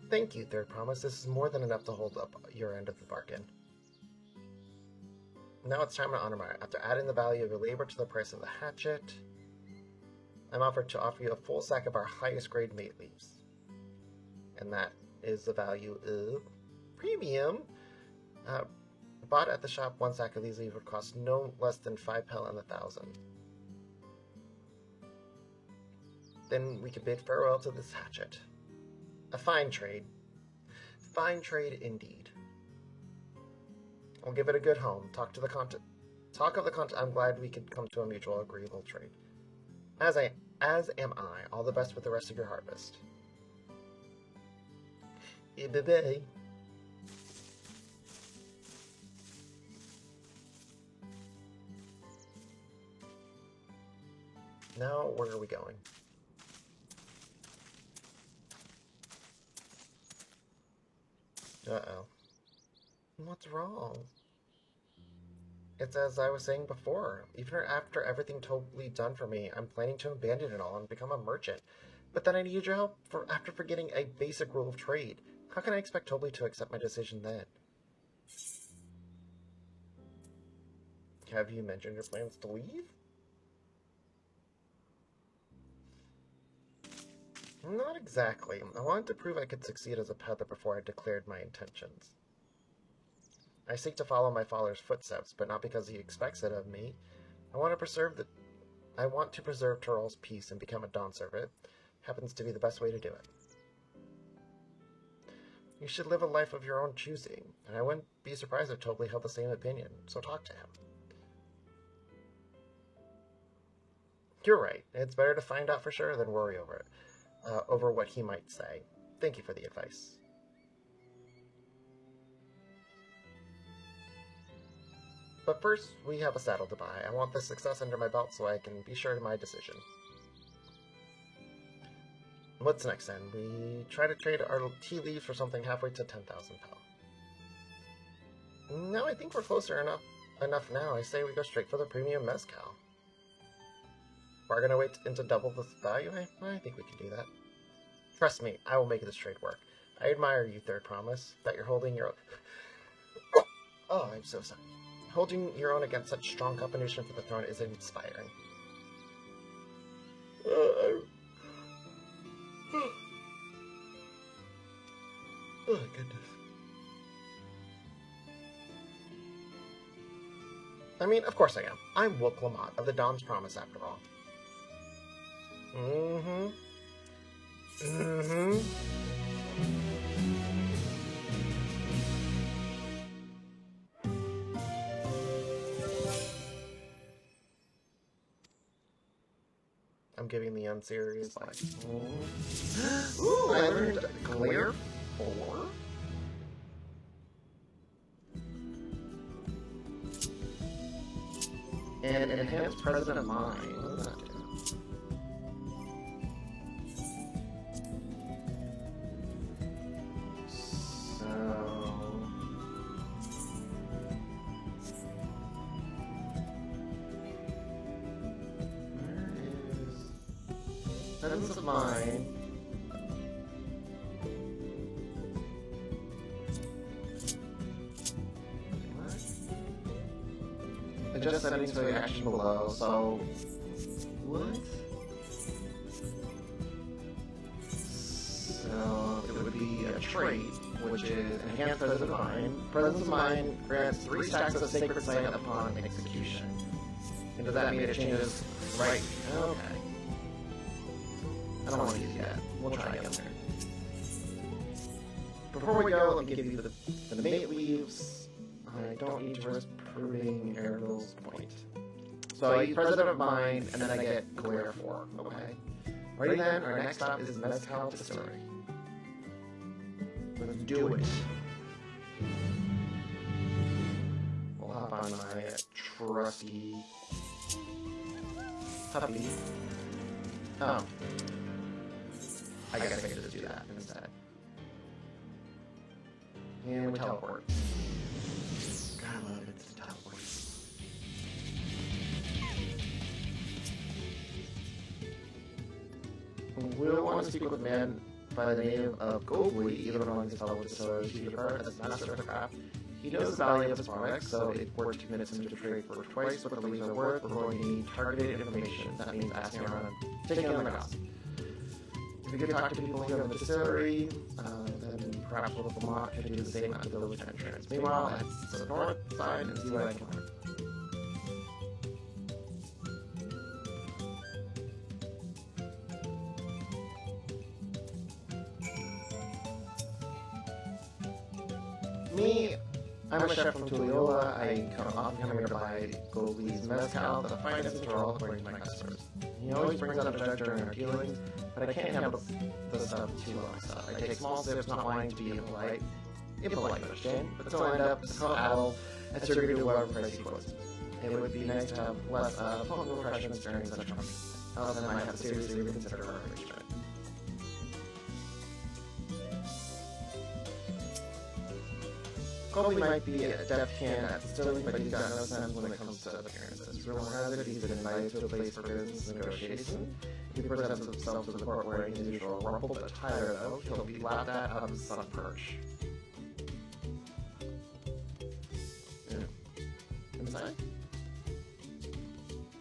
Thank you, Third Promise. This is more than enough to hold up your end of the bargain. Now it's time to honor after adding the value of your labor to the price of the hatchet, I'm offered to offer you a full sack of our highest grade mate leaves. And that is the value of premium. Bought at the shop, one sack of these leaves would cost no less than 5 pel and 1,000. Then we could bid farewell to this hatchet. A fine trade. Fine trade indeed. I'll give it a good home. Talk of the content. I'm glad we could come to a mutual agreeable trade. As am I. All the best with the rest of your harvest. Bye-bye. Now, where are we going? Uh-oh. What's wrong? It's as I was saying before. Even after everything totally done for me, I'm planning to abandon it all and become a merchant. But then I need your help after forgetting a basic rule of trade. How can I expect Toby to accept my decision then? Have you mentioned your plans to leave? Not exactly. I wanted to prove I could succeed as a peddler before I declared my intentions. I seek to follow my father's footsteps, but not because he expects it of me. I want to preserve Tyrell's peace and become a Dawn servant. Happens to be the best way to do it. You should live a life of your own choosing, and I wouldn't be surprised if Toby held the same opinion, so talk to him. You're right. It's better to find out for sure than worry over it. Over what he might say. Thank you for the advice. But first, we have a saddle to buy. I want this success under my belt so I can be sure to my decision. What's next then? We try to trade our tea leaves for something halfway to 10,000 pel. No, I think we're closer enough now. I say we go straight for the premium mezcal. We're gonna wait into double the value? I think we can do that. Trust me, I will make this trade work. I admire you, Third Promise, that you're holding your own. Oh, I'm so sorry. Holding your own against such strong competition for the throne is inspiring. Oh, goodness. I mean, of course I am. I'm Wook Lamont of the Dawn's Promise, after all. I'm giving the unserious, like, ooh, I learned Glare 4? And Enhanced President of Mine. What does that do? Presence of Mind. Adjust settings for the action below, so... What? So, it would be a trait, which is Enhanced Presence of Mind. Presence of Mind grants 3 stacks of Sacred Sight upon execution. And does that mean it changes right? Okay. I don't want to use it yet. We'll try again later. Before we go, let me give you the mate leaves. I don't need to risk proving Ervil's point. So I use President of Mind, and then I get Glare 4. Okay. Ready then, our next stop is Mezcal Distillery. Let's do it. We'll hop on my trusty puppy. Oh. I guess I could just do that instead. And we teleport. God, I love it to teleport. We'll want to speak with a man by the name of Goldley, even among his fellow distillers. He departed as master of the craft. He knows the value of his products, so it worth to convince him to trade for twice what the leaves are worth. We're going to need targeted information. That means asking around and taking on the gossip. If we could talk to people here in the distillery, then perhaps local mock could do the same at the village entrance. Meanwhile, head to the north side and see what I can learn. Me, I'm a chef from Tulliola. I often come here to buy Goldley's mezcal, the finest in Tyrol, according to my customers. He always brings out a jug during our dealings, but I can't handle the stuff too low myself. I take small sips, not wanting to be impolite, understand, but still end up so and surgery to whatever price he quotes. It would be nice to have less potent refreshments during such a company. Else I might have to seriously reconsider our arrangement. Goldley might be a deft hand at distilling, but he's got no sense when it comes to appearances. Rumor has it he's been invited to a place for business negotiation. If he presents himself to the court wearing his usual rumpled attire, though, he'll be laughed at out of his sun perch. Yeah. Inside?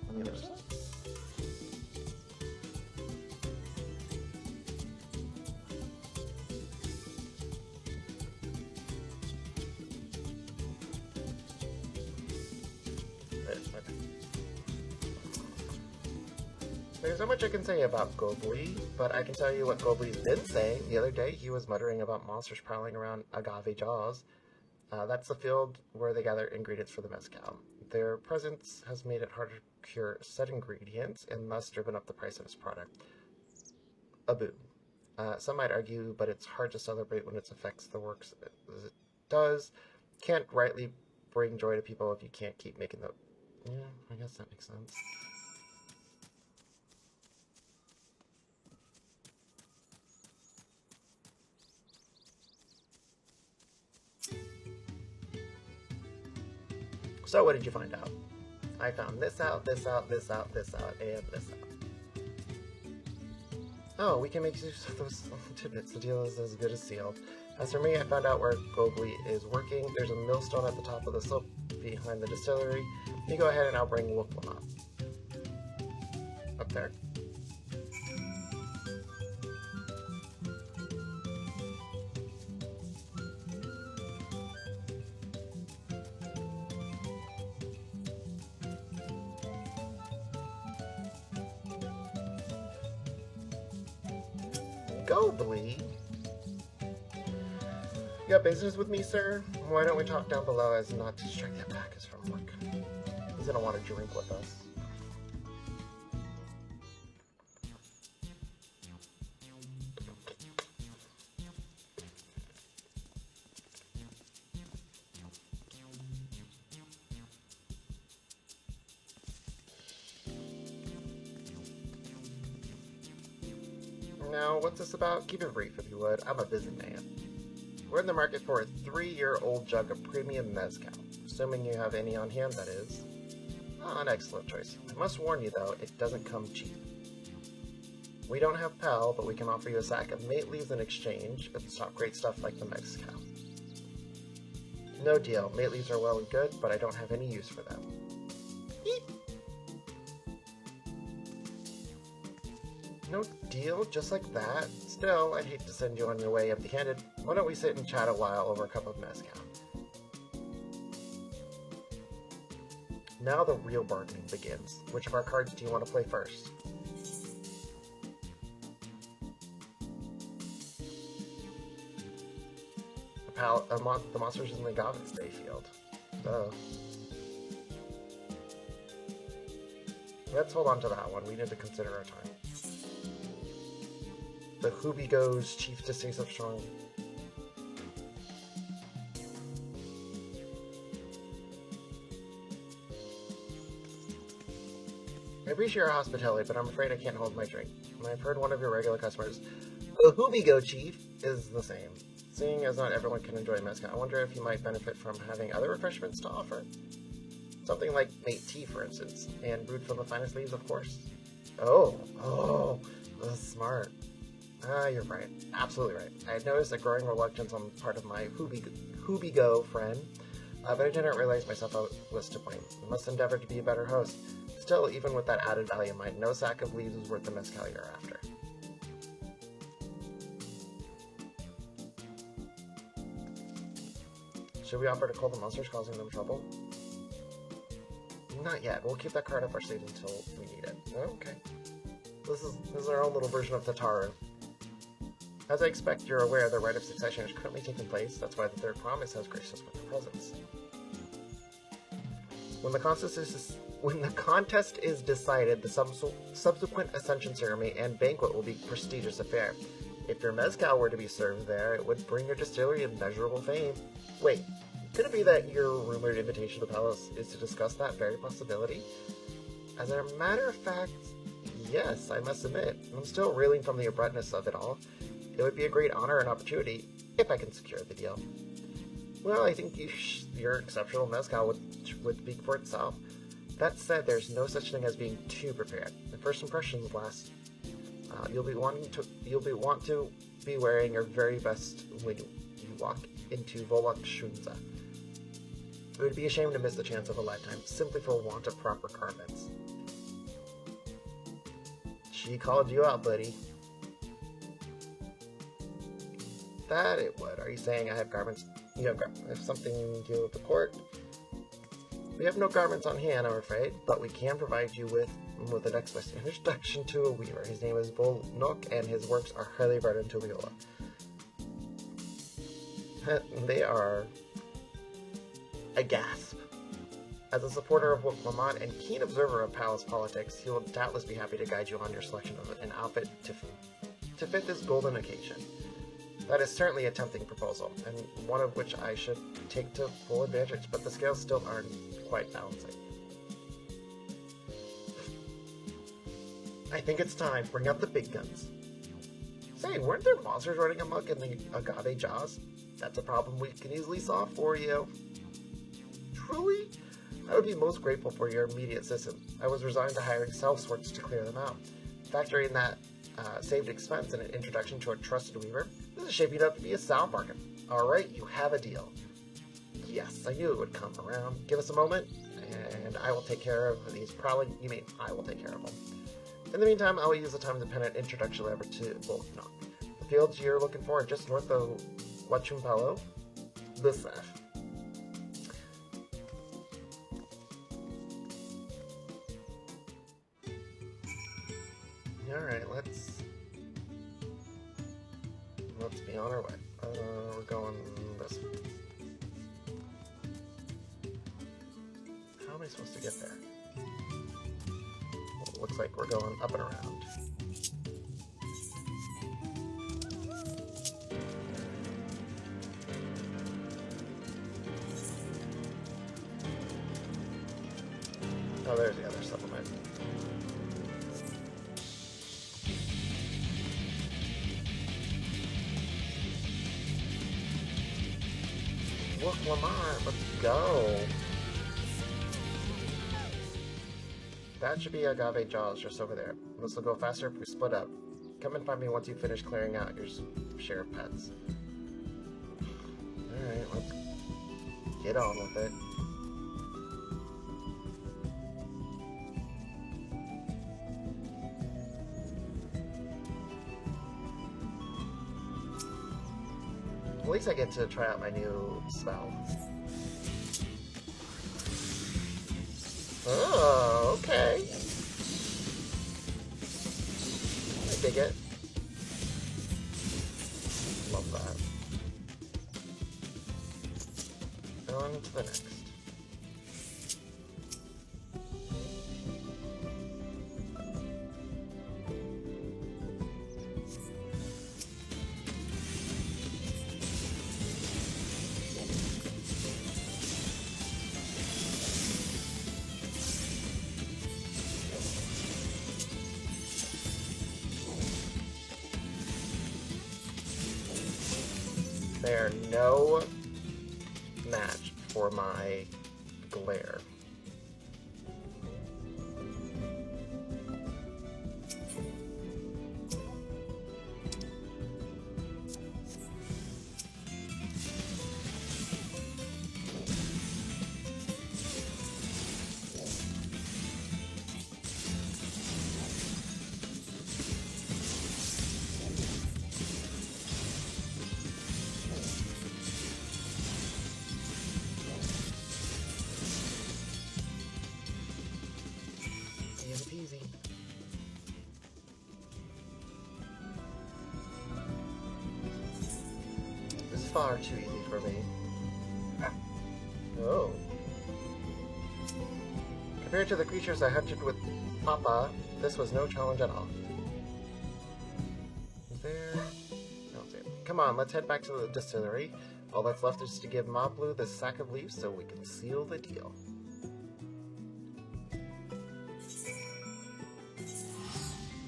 On the other side? There's so much I can say about Goldley, but I can tell you what Goldley's been saying. The other day, he was muttering about monsters prowling around Agave Jaws. That's the field where they gather ingredients for the mezcal. Their presence has made it harder to procure said ingredients and thus driven up the price of his product. A boon. Some might argue, but it's hard to celebrate when it affects the works as it does. Can't rightly bring joy to people if you can't keep making the... Yeah, I guess that makes sense. So what did you find out? I found this out, this out, this out, this out, and this out. Oh, we can make use of those tidbits. The deal is as good as sealed. As for me, I found out where Goldley is working. There's a millstone at the top of the slope behind the distillery. You go ahead and I'll bring Wolfman up. Up there. Goldley? You got business with me, sir? Why don't we talk down below as not to distract the attackers from work? He's gonna want to drink with us. Now, what's this about? Keep it brief, if you would. I'm a busy man. We're in the market for a 3-year-old jug of premium mezcal. Assuming you have any on hand, that is. Oh, an excellent choice. I must warn you, though, it doesn't come cheap. We don't have PAL, but we can offer you a sack of mate leaves in exchange. It's not great stuff like the mezcal. No deal. Mate leaves are well and good, but I don't have any use for them. Eep. No deal, just like that. Still, I'd hate to send you on your way empty-handed. Why don't we sit and chat a while over a cup of mezcal? Now the real bargaining begins. Which of our cards do you want to play first? The monsters in the Goblins Day field. So let's hold on to that one. We need to consider our time. The Hoobie goes, Chief to stay so strong. I appreciate your hospitality, but I'm afraid I can't hold my drink. And I've heard one of your regular customers, the Hubigo Chief, is the same. Seeing as not everyone can enjoy mezcal, I wonder if you might benefit from having other refreshments to offer. Something like mate tea, for instance, and brewed from the finest leaves, of course. Oh, that's smart. You're right. Absolutely right. I had noticed a growing reluctance on the part of my Hubigo friend, but I didn't realize myself I was to blame. I must endeavor to be a better host. Still, even with that added value in mind, no sack of leaves is worth the mezcal you're after. Should we offer to call the monsters causing them trouble? Not yet. We'll keep that card up our sleeve until we need it. Okay. This is our own little version of Tataru. As I expect you're aware, the rite of succession is currently taking place. That's why the third promise has graced us with her presence. When the contest is decided, the subsequent ascension ceremony and banquet will be a prestigious affair. If your mezcal were to be served there, it would bring your distillery immeasurable fame. Wait, could it be that your rumored invitation to the palace is to discuss that very possibility? As a matter of fact, yes, I must admit, I'm still reeling from the abruptness of it all. It would be a great honor and opportunity if I can secure the deal. Well, I think your exceptional mezcal would speak for itself. That said, there's no such thing as being too prepared. The first impressions last. You'll want to be wearing your very best when you walk into Volok Shunza. It would be a shame to miss the chance of a lifetime simply for want of proper garments. She called you out, buddy. That it would. Are you saying I have garments? You have something to do with the court? We have no garments on hand, I'm afraid, but we can provide you with an explicit introduction to a weaver. His name is Volnok, and his works are highly regarded in Tuwiola. They are a gasp. As a supporter of Woklamat and keen observer of palace politics, he will doubtless be happy to guide you on your selection of an outfit to fit this golden occasion. That is certainly a tempting proposal, and one of which I should take to full advantage, but the scales still aren't quite balancing. I think it's time. Bring up the big guns. Say, weren't there monsters running amok in the agave jaws? That's a problem we can easily solve for you. Truly? I would be most grateful for your immediate assistance. I was resigned to hiring sellswords to clear them out. Factoring that saved expense and an introduction to a trusted weaver, this is shaping up to be a sound bargain. Alright, you have a deal. Yes, I knew it would come around. Give us a moment, and I will take care of these I will take care of them. In the meantime, I will use the time-dependent introduction lever to Volknok. The fields you're looking for are just north of Huachumpalo, the Seth. Alright, let's be on our way. We're going this way. How am I supposed to get there? Well, it looks like we're going up and around. Oh, there's the other supplement. Look, Lamont, let's go. That should be Agave Jaws just over there. This will go faster if we split up. Come and find me once you finish clearing out your share of pets. Alright, let's get on with it. At least I get to try out my new spell. Oh, okay. I dig it. Love that. On to the next. They're no match for my glare. Easy peasy. This is far too easy for me. Oh. Compared to the creatures I hunted with Papa, this was no challenge at all. Is there... No, it's there. Come on, let's head back to the distillery. All that's left is to give Moblu this sack of leaves so we can seal the deal.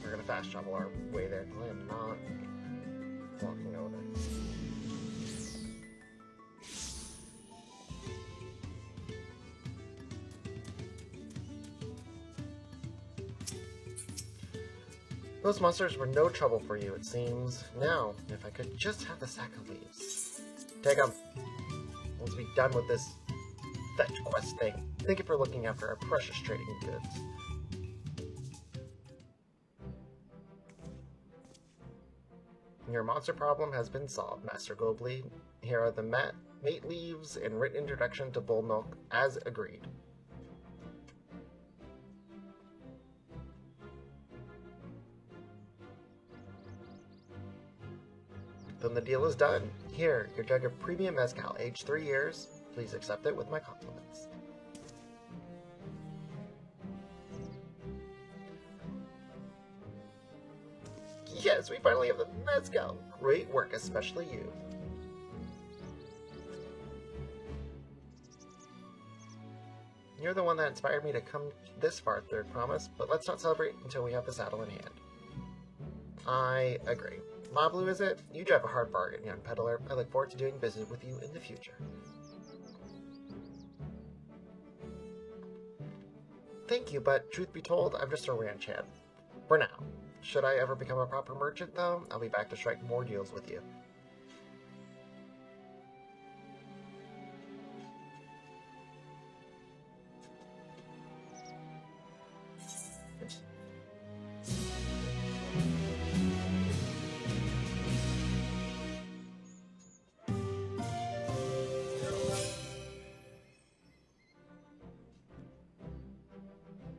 We're gonna fast travel our way there. I am not walking over. Those monsters were no trouble for you, it seems. Now, if I could just have the sack of leaves. Take them. Let's be done with this fetch quest thing. Thank you for looking after our precious trading goods. Your monster problem has been solved, Master Gobley. Here are the mate leaves and written introduction to bull milk, as agreed. Then the deal is done. Here, your jug of premium mezcal, aged 3 years. Please accept it with my compliments. Yes, we finally have the mezcal. Great work, especially you. You're the one that inspired me to come this far, Third Promise, but let's not celebrate until we have the saddle in hand. I agree. Moblu, is it? You drive a hard bargain, young peddler. I look forward to doing business with you in the future. Thank you, but truth be told, I'm just a ranch hand. For now. Should I ever become a proper merchant, though, I'll be back to strike more deals with you.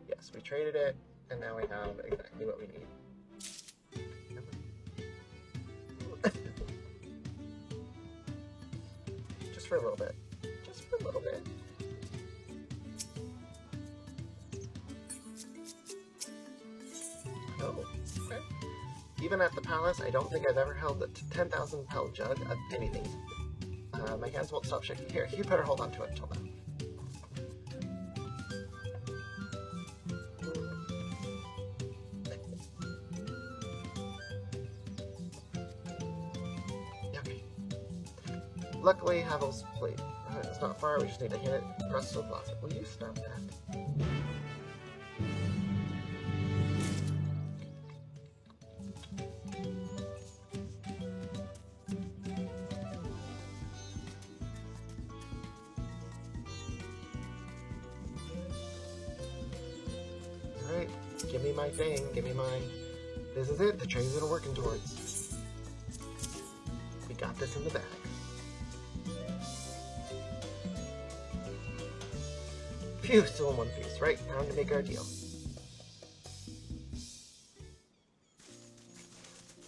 Yes, we traded it, and now we have exactly what we need. Just for a little bit. Just for a little bit. Oh, okay. Even at the palace, I don't think I've ever held a 10,000 pound jug of anything. My hands won't stop shaking. Here, you better hold on to it until now. Luckily, Havel's plate. It's not far, we just need to hit it. Rust will blossom. Will you stop that? Alright, give me my thing, give me my... This is it, the trains that are working towards. We got this in the bag. Phew, still in one piece. Right, time to make our deal.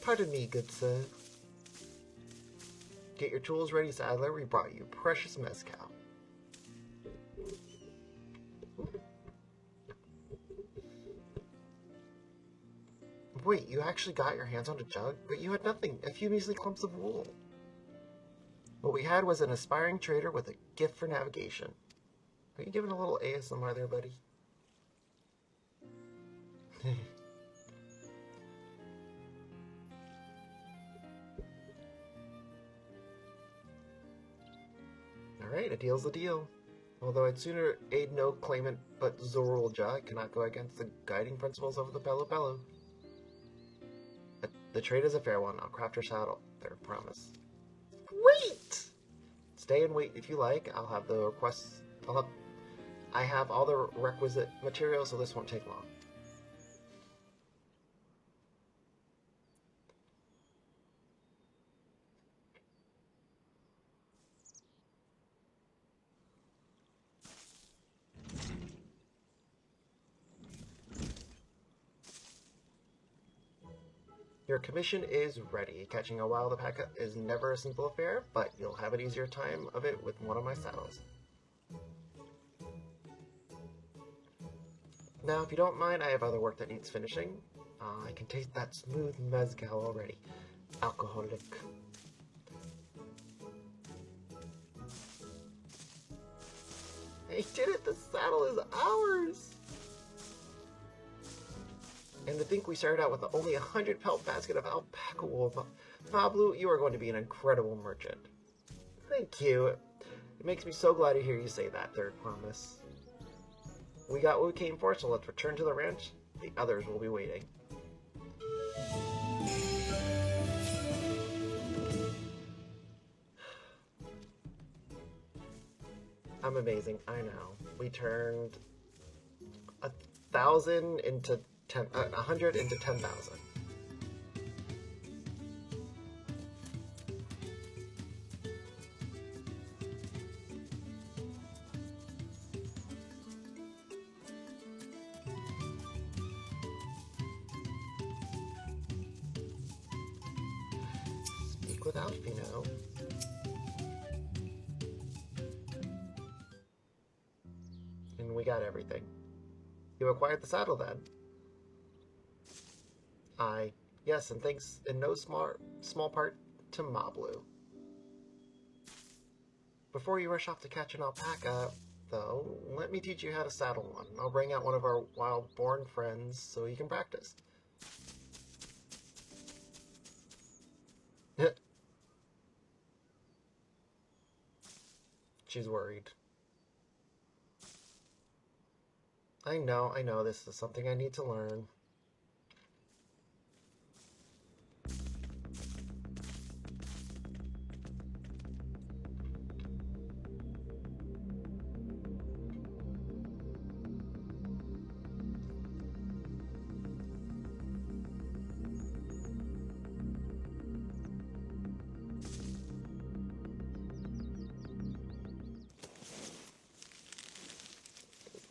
Pardon me, good sir. Get your tools ready, Saddler. We brought you precious mezcal. Wait, you actually got your hands on a jug? But you had nothing, a few measly clumps of wool. What we had was an aspiring trader with a gift for navigation. Are you giving a little ASMR there, buddy? A deal's a deal. Although I'd sooner aid no claimant but Zorulja cannot go against the guiding principles of the Belo Belo. The trade is a fair one. I'll craft your saddle. Their promise. Wait! Stay and wait if you like. I'll have the requests. I have all the requisite materials, so this won't take long. Your commission is ready. Catching a wild alpaca is never a simple affair, but you'll have an easier time of it with one of my saddles. Now, if you don't mind, I have other work that needs finishing. I can taste that smooth mezcal already. Alcoholic. He did it! The saddle is ours! And to think we started out with only a 100-pelt basket of alpaca wool. Pablo, you are going to be an incredible merchant. Thank you. It makes me so glad to hear you say that, Third Promise. We got what we came for, so let's return to the ranch. The others will be waiting. I'm amazing, I know. We turned 1,000 into 100 into 10,000. Speak without Fino. And we got everything. You acquired the saddle then? Yes, and thanks in no small part to Mablu. Before you rush off to catch an alpaca, though, let me teach you how to saddle one. I'll bring out one of our wild-born friends so you can practice. She's worried. I know, this is something I need to learn.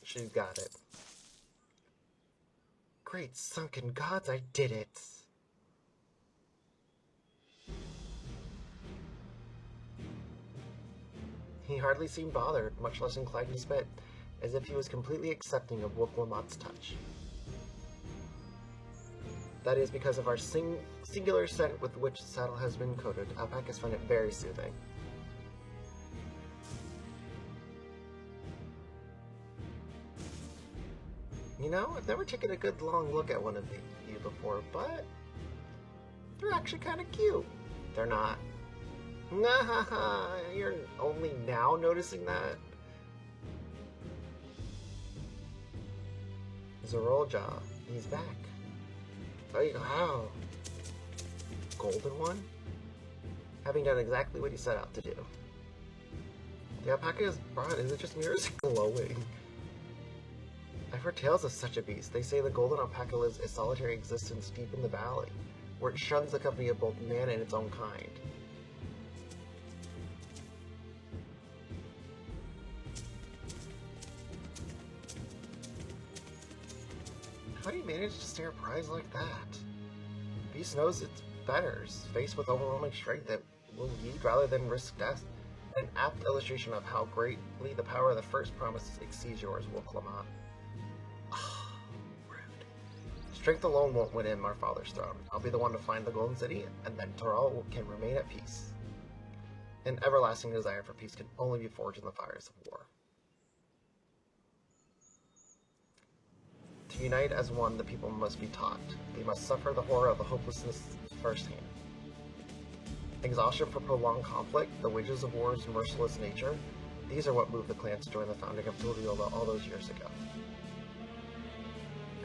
She's got it. Great sunken gods, I did it! He hardly seemed bothered, much less inclined to spit, as if he was completely accepting of Woklamat's touch. That is because of our singular scent with which the saddle has been coated. Alpacas find it very soothing. You know, I've never taken a good long look at one of you before, but they're actually kind of cute. They're not. Nah, you're only now noticing that. Zorulja, he's back. Oh, wow. Golden one? Having done exactly what he set out to do. The alpaca is brought, is it just mirrors glowing? I've heard tales of such a beast. They say the golden alpaca lives a solitary existence deep in the valley, where it shuns the company of both man and its own kind. How do you manage to stare a prize like that? Beast knows its betters, faced with overwhelming strength that will lead rather than risk death. An apt illustration of how greatly the power of the first promise exceeds yours, Woklamat. Strength alone won't win him our father's throne. I'll be the one to find the Golden City, and then Toral can remain at peace. An everlasting desire for peace can only be forged in the fires of war. To unite as one, the people must be taught. They must suffer the horror of the hopelessness firsthand. Exhaustion for prolonged conflict, the wages of war's merciless nature, These are what moved the clans to join the founding of Tulliola all those years ago.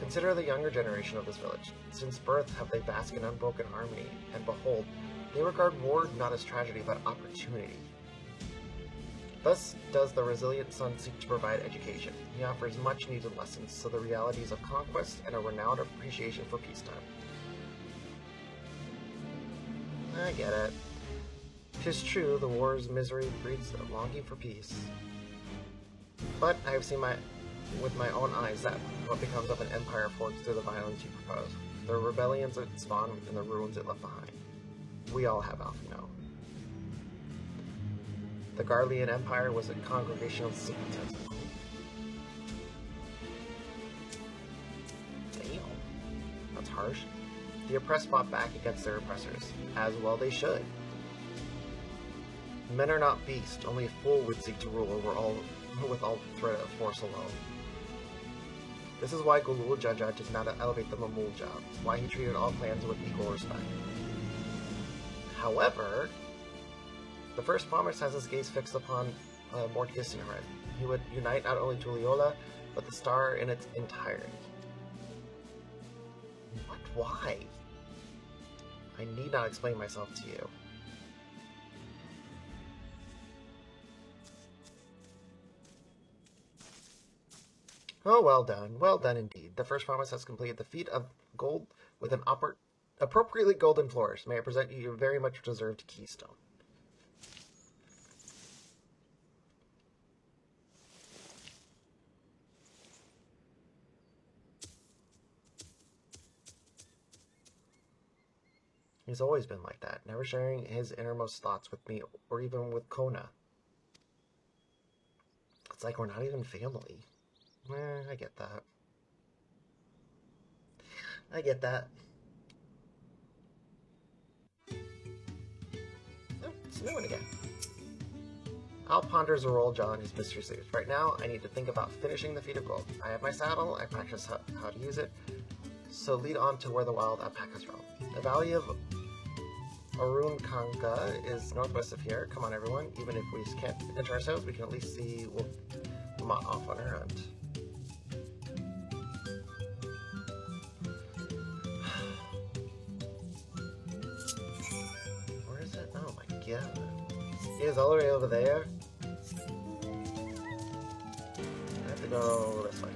Consider the younger generation of this village. Since birth have they basked in unbroken harmony, and behold, they regard war not as tragedy but opportunity. Thus does the resilient son seek to provide education. He offers much-needed lessons, so the realities of conquest and a renowned appreciation for peacetime. I get it. 'Tis true, the war's misery breeds a longing for peace. But I have seen with my own eyes that what becomes of an empire forged through the violence you propose, the rebellions it spawned, and the ruins it left behind. We all have Alphino. The Garlean Empire was a congregation of simpletons. Damn. That's harsh. The oppressed fought back against their oppressors, as well they should. Men are not beasts, only a fool would seek to rule over all with all threat of force alone. This is why Gulul Jaja did not elevate the Mamulja, why he treated all clans with equal respect. However, the first promise has his gaze fixed upon Mortius Sinharet. He would unite not only Tulliola, but the star in its entirety. What? Why? I need not explain myself to you. Oh, well done indeed. The first promise has completed the feat of gold with an appropriately golden flourish. May I present you your very much deserved keystone. He's always been like that, never sharing his innermost thoughts with me or even with Kona. It's like we're not even family. I get that. I get that. Oh, it's a new one again. I'll ponder Zorolja and his mystery sleeves. Right now, I need to think about finishing the feat of gold. I have my saddle, I practice how to use it, so lead on to where the wild alpacas roam. The valley of Arun Kanka is northwest of here. Come on, everyone. Even if we can't enter ourselves, we can at least see Wilmot off on her hunt. Where is it? Oh my god. It is all the way over there. I have to go this way.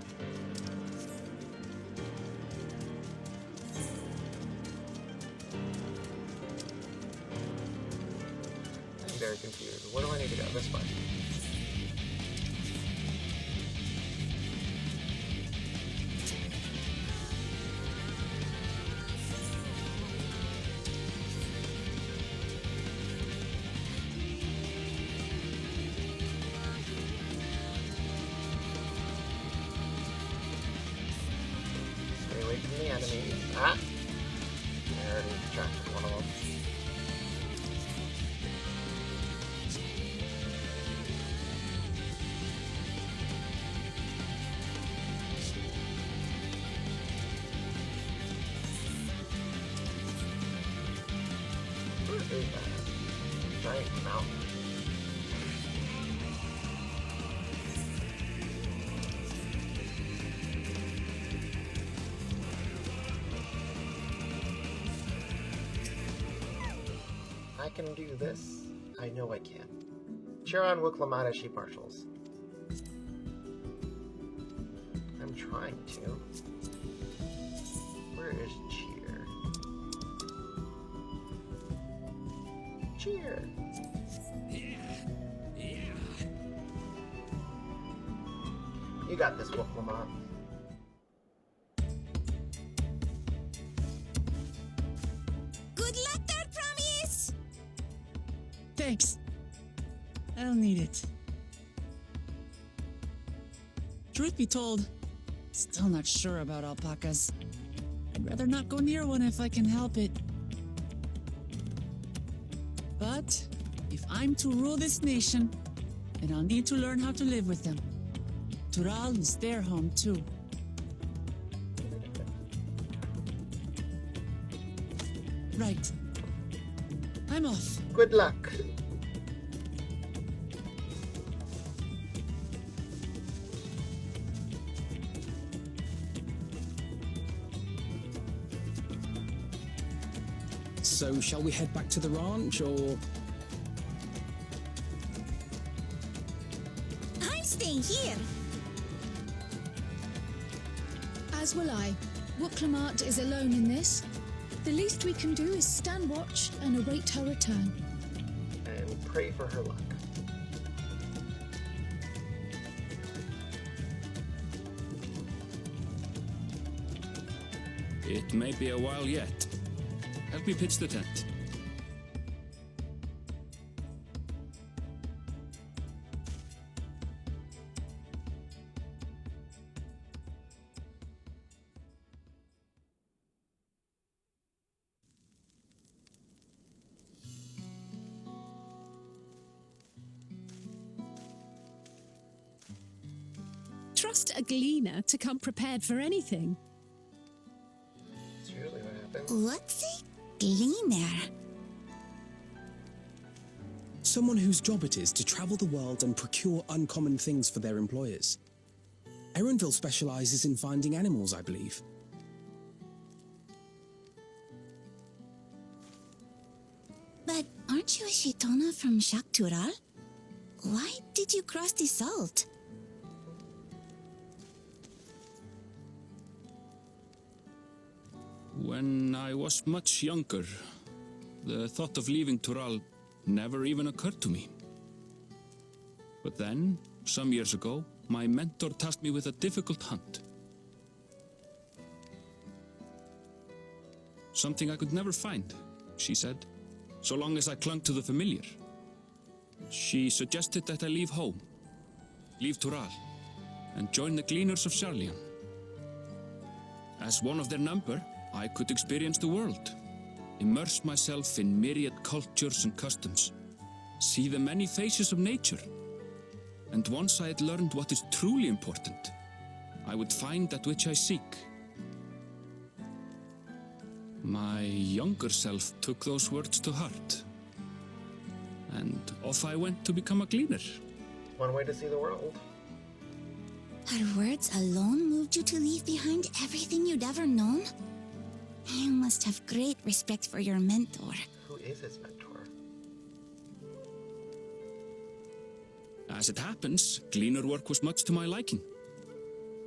I'm very confused. Where do I need to go? This way. Ah! I already distracted one of them. Where is that? Giant mountain. I can do this. I know I can. Cheer on Wuklamata sheep marshals. I'm trying to. Where is cheer? Cheer! You got this, Wuklamata. Good luck there, Promise! Thanks. I'll need it. Truth be told, still not sure about alpacas. I'd rather not go near one if I can help it. But if I'm to rule this nation, then I'll need to learn how to live with them. Tural is their home too. Right. I'm off. Good luck. So shall we head back to the ranch, or... I'm staying here. As will I. Wooklamat is alone in this. The least we can do is stand watch and await her return. And pray for her luck. It may be a while yet. Help me pitch the tent. Trust a gleaner to come prepared for anything. That's usually what happens. What's a gleaner? Someone whose job it is to travel the world and procure uncommon things for their employers. Erenville specializes in finding animals, I believe. But aren't you a Shitona from Shaktural? Why did you cross the salt? When I was much younger, the thought of leaving Tural never even occurred to me. But then, some years ago, my mentor tasked me with a difficult hunt. Something I could never find, she said, so long as I clung to the familiar. She suggested that I leave home, leave Tural, and join the Gleaners of Sharlian. As one of their number, I could experience the world, immerse myself in myriad cultures and customs, see the many faces of nature. And once I had learned what is truly important, I would find that which I seek. My younger self took those words to heart, and off I went to become a gleaner. One way to see the world. Her words alone moved you to leave behind everything you'd ever known? You must have great respect for your mentor. Who is his mentor? As it happens, gleaner work was much to my liking,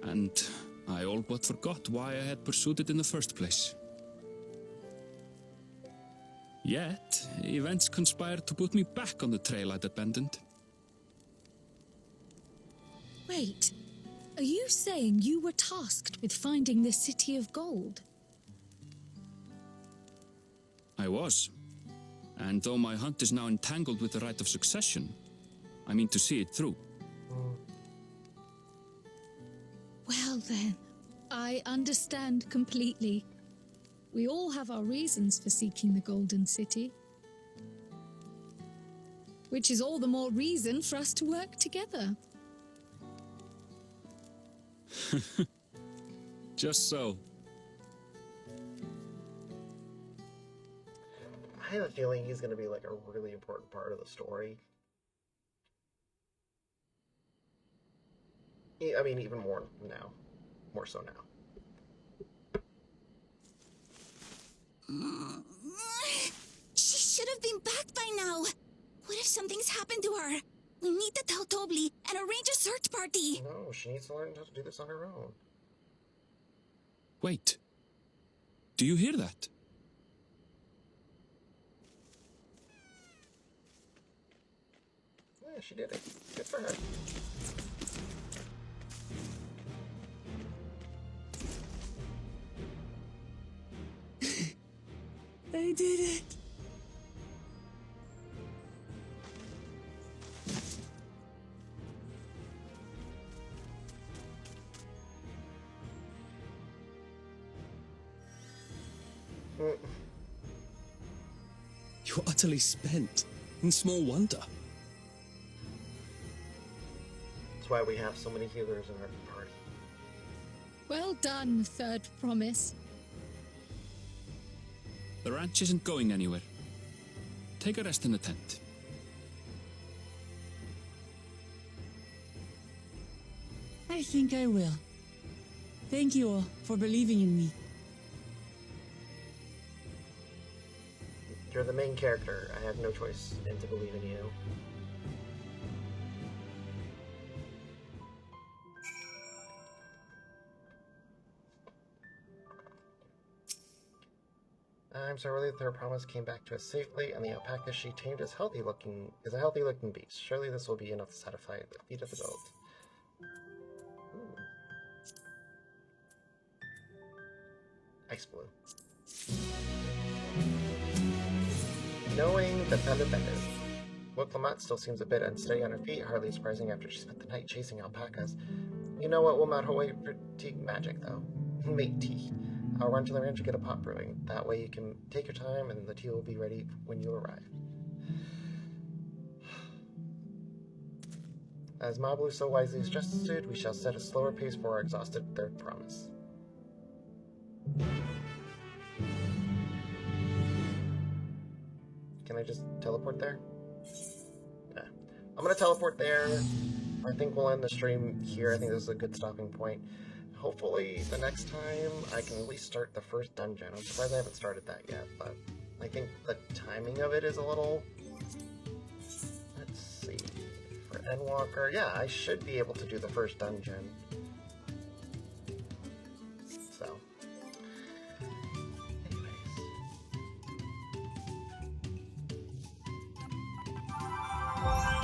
and I all but forgot why I had pursued it in the first place. Yet, events conspired to put me back on the trail I'd abandoned. Wait, are you saying you were tasked with finding the City of Gold? I was. And though my hunt is now entangled with the right of succession, I mean to see it through. Well then, I understand completely. We all have our reasons for seeking the Golden City. Which is all the more reason for us to work together. Just so. I have a feeling he's going to be like a really important part of the story. I mean, even more now. More so now. She should have been back by now. What if something's happened to her? We need to tell Tobli and arrange a search party. No, she needs to learn how to do this on her own. Wait. Do you hear that? Yeah, she did it. Good for her. I did it. You're utterly spent, and small wonder. That's why we have so many healers in our party. Well done, Third Promise. The ranch isn't going anywhere. Take a rest in the tent. I think I will. Thank you all for believing in me. You're the main character. I have no choice in to believe in you. I'm so relieved that her promise came back to us safely, and the alpaca she tamed is a healthy looking beast. Surely this will be enough to satisfy the feet of the gold. Ooh. Ice blue. Knowing the better. Willamette still seems a bit unsteady on her feet, hardly surprising after she spent the night chasing alpacas. You know what will melt her way fatigue magic, though? Make tea. I'll run to the ranch and get a pot brewing. That way you can take your time and the tea will be ready when you arrive. As Mablu so wisely suggested, we shall set a slower pace for our exhausted third promise. Can I just teleport there? Yeah. I'm gonna teleport there. I think we'll end the stream here. I think this is a good stopping point. Hopefully, the next time I can at least start the first dungeon. I'm surprised I haven't started that yet, but I think the timing of it is a little... Let's see. For Endwalker, yeah, I should be able to do the first dungeon.